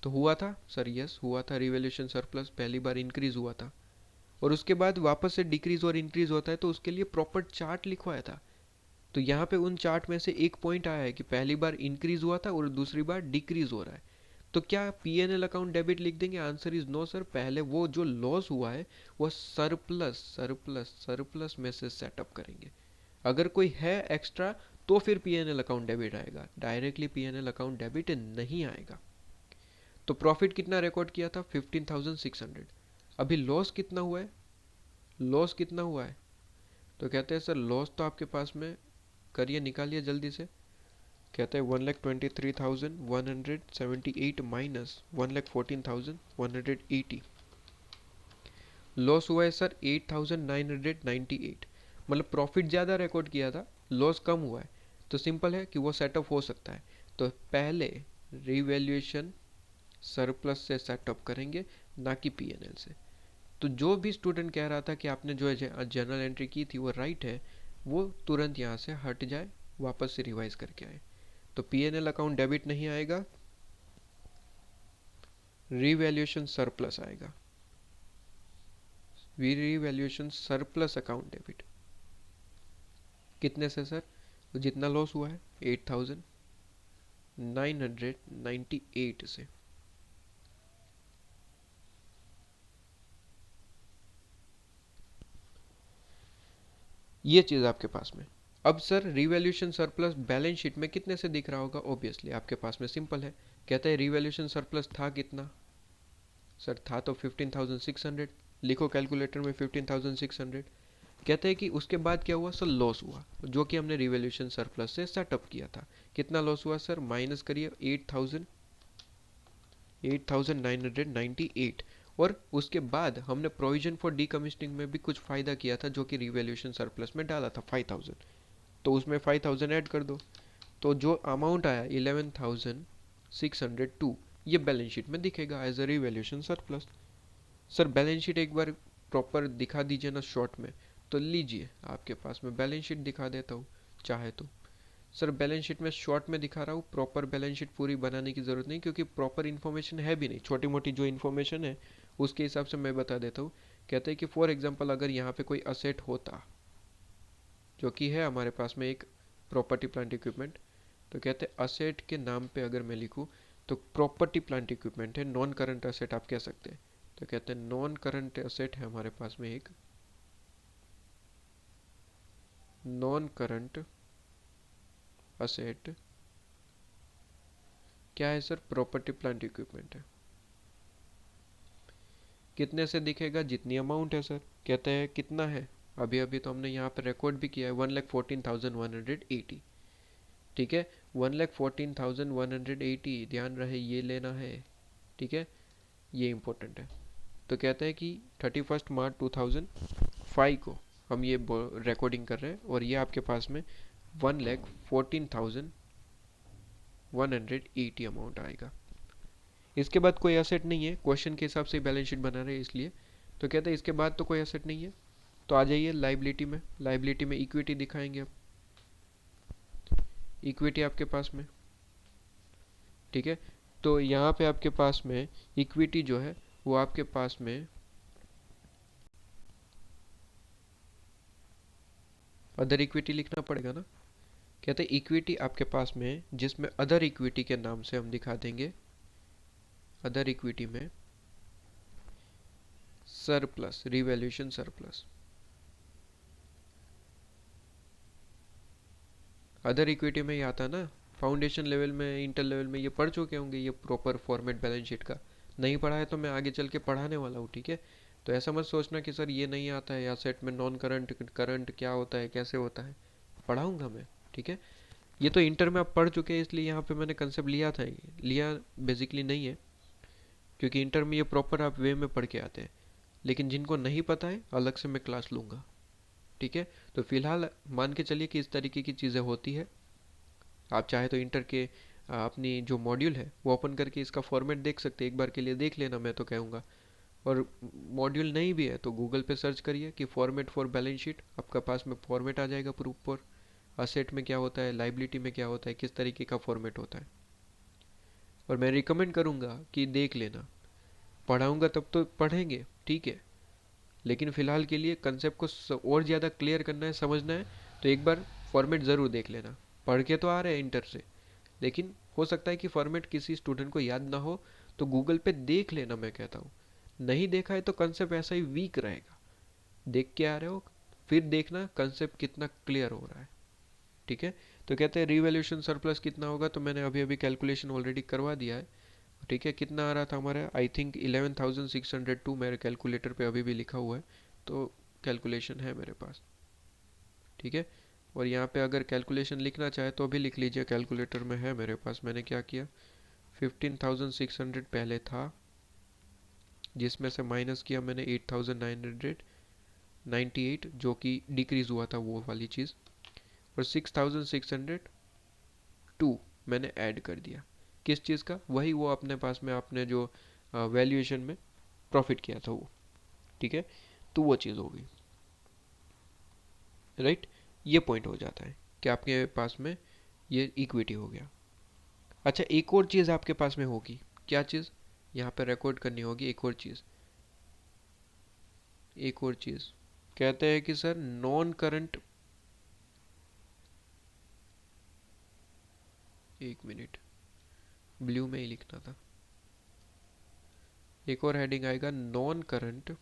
तो हुआ था सर, यस हुआ था, रिवैल्यूएशन सरप्लस पहली बार इंक्रीज हुआ था, और उसके बाद वापस से डिक्रीज और इंक्रीज होता है, तो उसके लिए प्रॉपर चार्ट लिखवाया था। तो यहाँ पे उन चार्ट में से एक पॉइंट आया है कि पहली बार इंक्रीज हुआ था और दूसरी बार डिक्रीज हो रहा है। तो क्या पीएनएल अकाउंट डेबिट लिख देंगे, आंसर इज नो सर। पहले वो जो लॉस हुआ है वो सरप्लस सरप्लस सरप्लस में से सेटअप करेंगे। अगर कोई है एक्स्ट्रा तो फिर पीएनएल अकाउंट डेबिट आएगा, डायरेक्टली पीएनएल अकाउंट डेबिट नहीं आएगा। तो प्रॉफिट कितना रिकॉर्ड किया था, 15,600। अभी लॉस कितना हुआ है, लॉस कितना हुआ है, तो कहते हैं सर लॉस तो आपके पास में, करिए निकालिए जल्दी से, कहते हैं 1,23,178 माइनस 1,14,180। लॉस हुआ है सर 8,998, मतलब प्रॉफिट ज़्यादा रिकॉर्ड किया था, लॉस कम हुआ है। तो सिंपल है कि वो सेटअप हो सकता है। तो पहले रिवैल्यूएशन सरप्लस से सेटअप करेंगे, ना कि पीएनएल से। तो जो भी स्टूडेंट कह रहा था कि आपने जो जर्नल एंट्री की थी वो राइट है, वो तुरंत यहाँ से हट जाए, वापस से रिवाइज करके आए। तो पीएनएल अकाउंट डेबिट नहीं आएगा, रिवैल्यूएशन सरप्लस आएगा। रिवैल्यूएशन सरप्लस अकाउंट डेबिट कितने से सर? तो जितना लॉस हुआ है 8,998 से। ये चीज़ आपके पास में। अब sir revaluation surplus balance sheet में कितने से दिख रहा होगा? ऑब्वियसली आपके पास में सिंपल है, कहते हैं रिवैल्यूएशन सरप्लस था कितना? सर था तो 15,600। लिखो कैलकुलेटर में 15,600। कहते हैं कि उसके बाद क्या हुआ सर? लॉस हुआ, जो कि हमने रिवैल्यूएशन सरप्लस से सेटअप किया था। कितना लॉस हुआ सर? माइनस करिए 8,998। और उसके बाद हमने प्रोविजन फॉर डीकमिशनिंग में भी कुछ फ़ायदा किया था, जो कि रिवैल्यूएशन सरप्लस में डाला था 5,000। तो उसमें 5,000 ऐड कर दो, तो जो अमाउंट आया 11,602, ये बैलेंस शीट में दिखेगा as a revaluation surplus. Sir balance sheet एक बार प्रॉपर दिखा दीजिए ना शॉर्ट में। तो लीजिए, आपके पास में बैलेंस शीट दिखा देता हूँ चाहे तो। सर बैलेंस शीट में शॉर्ट में दिखा रहा हूँ, प्रॉपर बैलेंस शीट पूरी बनाने की ज़रूरत नहीं, क्योंकि प्रॉपर इन्फॉर्मेशन है भी नहीं, छोटी मोटी जो इन्फॉर्मेशन है उसके हिसाब से मैं बता देता हूँ। कहते हैं कि फॉर एग्जांपल अगर यहाँ पे कोई असेट होता, जो कि है हमारे पास में एक प्रॉपर्टी प्लांट इक्विपमेंट, तो कहते हैं असेट के नाम पे अगर मैं लिखूँ तो प्रॉपर्टी प्लांट इक्विपमेंट है, नॉन करंट असेट आप कह सकते हैं। तो कहते हैं नॉन करंट असेट है हमारे पास में एक नॉन करंट असेट क्या है सर? प्रॉपर्टी प्लांट इक्विपमेंट है। कितने से दिखेगा? जितनी अमाउंट है सर। कहते हैं कितना है? अभी अभी तो हमने यहाँ पे रिकॉर्ड भी किया है 1,14,180। ठीक है, 1,14,180, ध्यान रहे ये लेना है। ठीक है, ये इम्पोर्टेंट है। तो कहते हैं कि 31 मार्च 2005 को हम ये रिकॉर्डिंग कर रहे हैं, और ये आपके पास में 1,14,180 अमाउंट आएगा। इसके बाद कोई एसेट नहीं है, क्वेश्चन के हिसाब से बैलेंस शीट बना रहे हैं इसलिए। तो कहते हैं इसके बाद तो कोई एसेट नहीं है। तो आ जाइए लाइबिलिटी में। लाइबिलिटी में इक्विटी दिखाएंगे अब। इक्विटी आपके पास में, ठीक है। तो यहाँ पे आपके पास में इक्विटी जो है वो आपके पास में अदर इक्विटी लिखना पड़ेगा ना। कहते हैं इक्विटी आपके पास में, जिसमें अदर इक्विटी के नाम से हम दिखा देंगे अदर इक्विटी में surplus, revaluation surplus. Other equity में ये आता है ना, फाउंडेशन लेवल में, इंटर लेवल में ये पढ़ चुके होंगे ये प्रॉपर फॉर्मेट बैलेंस शीट का। नहीं पढ़ा है तो मैं आगे चल के पढ़ाने वाला हूँ, ठीक है। तो ऐसा मत सोचना कि सर ये नहीं आता है, या सेट में नॉन करंट करंट क्या होता है, कैसे होता है, पढ़ाऊँगा मैं, ठीक है। ये तो इंटर में आप पढ़ चुके हैं, इसलिए यहाँ पे मैंने कंसेप्ट लिया था, लिया बेसिकली नहीं है, क्योंकि इंटर में ये प्रॉपर आप वे में पढ़ के आते हैं। लेकिन जिनको नहीं पता है अलग से मैं क्लास लूँगा, ठीक है। तो फिलहाल मान के चलिए कि इस तरीके की चीज़ें होती है। आप चाहे तो इंटर के अपनी जो मॉड्यूल है वो ओपन करके इसका फॉर्मेट देख सकते हैं, एक बार के लिए देख लेना, मैं तो कहूँगा। और मॉड्यूल नहीं भी है तो गूगल पे सर्च करिए कि फॉर्मेट फॉर बैलेंस शीट, आपका पास में फॉर्मेट आ जाएगा प्रूफ पर। असेट में क्या होता है, लाइबिलिटी में क्या होता है, किस तरीके का फॉर्मेट होता है। और मैं रिकमेंड करूँगा कि देख लेना। पढ़ाऊँगा तब तो पढ़ेंगे, ठीक है, लेकिन फ़िलहाल के लिए कंसेप्ट को और ज़्यादा क्लियर करना है, समझना है, तो एक बार फॉर्मेट ज़रूर देख लेना। पढ़ के तो आ रहे हैं इंटर से, लेकिन हो सकता है कि फॉर्मेट किसी स्टूडेंट को याद ना हो, तो गूगल पे देख लेना, मैं कहता हूँ। नहीं देखा है तो कंसेप्ट ऐसा ही वीक रहेगा। देख के आ रहे हो, फिर देखना कंसेप्ट कितना क्लियर हो रहा है, ठीक है। तो कहते हैं रिवैल्यूएशन सरप्लस कितना होगा, तो मैंने अभी अभी कैलकुलेशन ऑलरेडी करवा दिया है, ठीक है। कितना आ रहा था हमारा? आई थिंक 11,602 मेरे कैलकुलेटर पे अभी भी लिखा हुआ है, तो कैलकुलेशन है मेरे पास, ठीक है। और यहाँ पे अगर कैलकुलेशन लिखना चाहे तो भी लिख लीजिए, कैलकुलेटर में है मेरे पास। मैंने क्या किया, 15,600 पहले था, जिसमें से माइनस किया मैंने 8,998, जो कि डिक्रीज हुआ था वो वाली चीज़, और 6,602 मैंने ऐड कर दिया। किस चीज़ का? वही वो अपने पास में आपने जो वैल्यूएशन में प्रॉफिट किया था वो। ठीक है, तो वो चीज़ होगी, राइट। ये पॉइंट हो जाता है कि आपके पास में ये इक्विटी हो गया। अच्छा, एक और चीज़ आपके पास में होगी। क्या चीज़? यहाँ पे रिकॉर्ड करनी होगी एक और चीज़। एक और चीज़ कहते हैं कि सर नॉन करंट, एक मिनट, ब्लू में ही लिखना था। एक और हेडिंग आएगा, नॉन करंट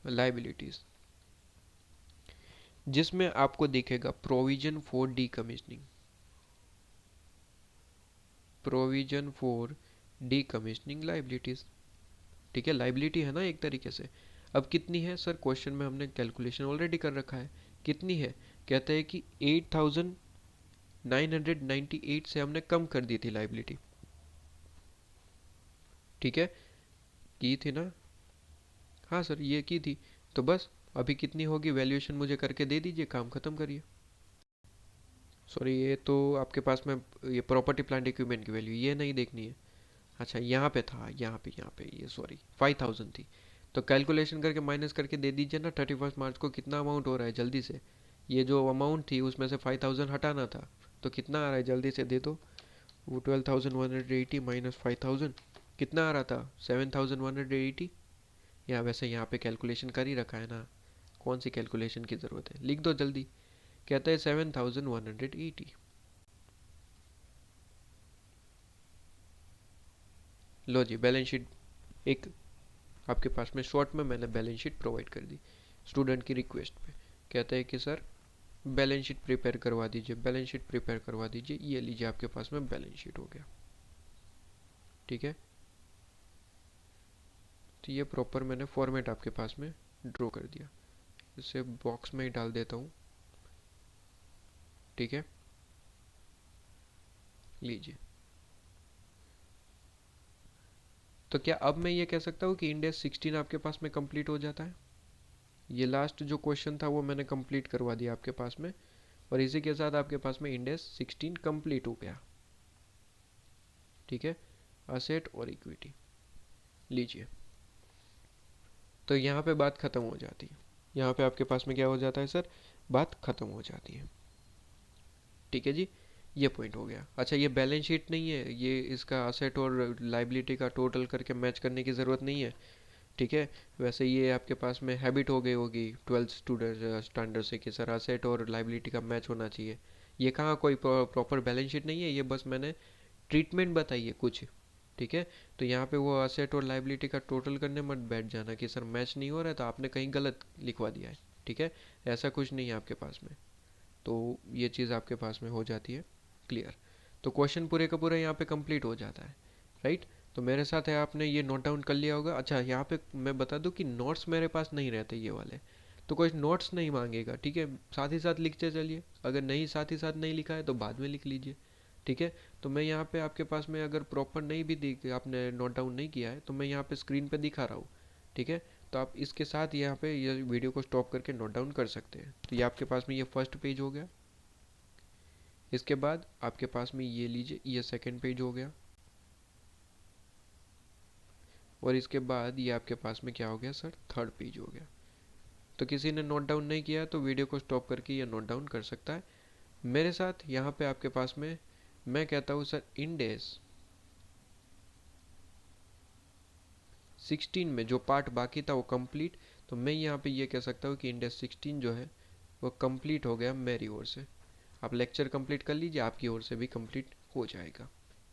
लाइबिलिटीज, जिसमें आपको दिखेगा provision for decommissioning. Provision for decommissioning liabilities. ठीक है, लाइबिलिटी है ना एक तरीके से। अब कितनी है सर? क्वेश्चन में हमने कैलकुलेशन ऑलरेडी कर रखा है। कितनी है? कहते हैं कि 8,998 से हमने कम कर दी थी लाइबिलिटी। ठीक है, की थी ना? हाँ सर, ये की थी। तो बस अभी कितनी होगी वैल्यूएशन मुझे करके दे दीजिए, काम खत्म करिए। सॉरी, ये तो आपके पास में ये प्रॉपर्टी प्लांट इक्विपमेंट की वैल्यू ये नहीं देखनी है। अच्छा, यहाँ पे था, यहाँ पे ये सॉरी 5,000 थी। तो कैलकुलेशन करके माइनस करके दे दीजिए ना 31 मार्च को कितना अमाउंट हो रहा है जल्दी से। ये जो अमाउंट थी उसमें से 5,000 हटाना था, तो कितना आ रहा है जल्दी से दे दो। वो 12,180 माइनस 5,000 कितना आ रहा था? 7,180। या वैसे यहाँ पे कैलकुलेशन कर ही रखा है ना, कौन सी कैलकुलेशन की ज़रूरत है, लिख दो जल्दी। कहता है 7,180। लो जी, बैलेंस शीट एक आपके पास में शॉर्ट में मैंने बैलेंस शीट प्रोवाइड कर दी स्टूडेंट की रिक्वेस्ट पे। कहता है कि सर बैलेंस शीट प्रिपेयर करवा दीजिए, बैलेंस शीट प्रिपेयर करवा दीजिए। ये लीजिए, आपके पास में बैलेंस शीट हो गया। ठीक है, तो ये प्रॉपर मैंने फॉर्मेट आपके पास में ड्रॉ कर दिया। इसे बॉक्स में ही डाल देता हूँ। ठीक है, लीजिए। तो क्या अब मैं ये कह सकता हूँ कि इंडेक्स 16 आपके पास में कंप्लीट हो जाता है? ये लास्ट जो क्वेश्चन था वो मैंने कंप्लीट करवा दिया आपके पास में, और इसी के साथ आपके पास में इंडेक्स 16 कंप्लीट हो गया। ठीक है, असेट और इक्विटी लीजिए। तो यहाँ पे बात खत्म हो जाती है। यहाँ पे आपके पास में क्या हो जाता है सर? बात खत्म हो जाती है। ठीक है जी, ये पॉइंट हो गया। अच्छा, ये बैलेंस शीट नहीं है, ये इसका असेट और लाइबिलिटी का टोटल करके मैच करने की ज़रूरत नहीं है। ठीक है, वैसे ये आपके पास में हैबिट हो गई होगी 12th स्टूडेंट स्टैंडर्ड से कि सर असेट और लाइबिलिटी का मैच होना चाहिए। ये कहाँ कोई प्रॉपर बैलेंस शीट नहीं है, ये बस मैंने ट्रीटमेंट बताई है कुछ। ठीक है, तो यहाँ पे वो असेट और लाइबिलिटी का टोटल करने मत बैठ जाना कि सर मैच नहीं हो रहा है तो आपने कहीं गलत लिखवा दिया है। ठीक है, ऐसा कुछ नहीं है आपके पास में। तो ये चीज़ आपके पास में हो जाती है क्लियर। तो क्वेश्चन पूरे का पूरा यहाँ पे कंप्लीट हो जाता है, राइट। तो मेरे साथ है, आपने ये नोट डाउन कर लिया होगा। अच्छा, यहाँ पे मैं बता दूँ कि नोट्स मेरे पास नहीं रहते ये वाले, तो कोई नोट्स नहीं मांगेगा। ठीक है, साथ ही साथ लिखते चलिए, अगर नहीं साथ ही साथ नहीं लिखा है तो बाद में लिख लीजिए। ठीक है, तो मैं यहाँ पे आपके पास में अगर प्रॉपर नहीं भी दिख आपने नोट डाउन नहीं किया है तो मैं यहाँ पे स्क्रीन पे दिखा रहा हूँ। ठीक है, तो आप इसके साथ यहाँ पे ये वीडियो को स्टॉप करके नोट डाउन कर सकते हैं। तो ये आपके पास में ये फर्स्ट पेज हो गया। इसके बाद आपके पास में ये लीजिए, ये सेकंड पेज हो गया। और इसके बाद ये आपके पास में क्या हो गया सर? थर्ड पेज हो गया। तो किसी ने नोट डाउन नहीं किया तो वीडियो को स्टॉप करके ये नोट डाउन कर सकता है मेरे साथ। यहाँ पे आपके पास में मैं कहता हूँ सर इंडेक्स 16 में जो पार्ट बाकी था वो कंप्लीट। तो मैं यहाँ पे ये कह सकता हूँ कि इंडेक्स 16 जो है वो कंप्लीट हो गया मेरी ओर से। आप लेक्चर कंप्लीट कर लीजिए, आपकी ओर से भी कंप्लीट हो जाएगा।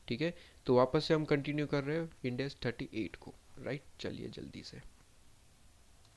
ठीक है, तो वापस से हम कंटिन्यू कर रहे हैं इंडेक्स 38 को, राइट। चलिए जल्दी से।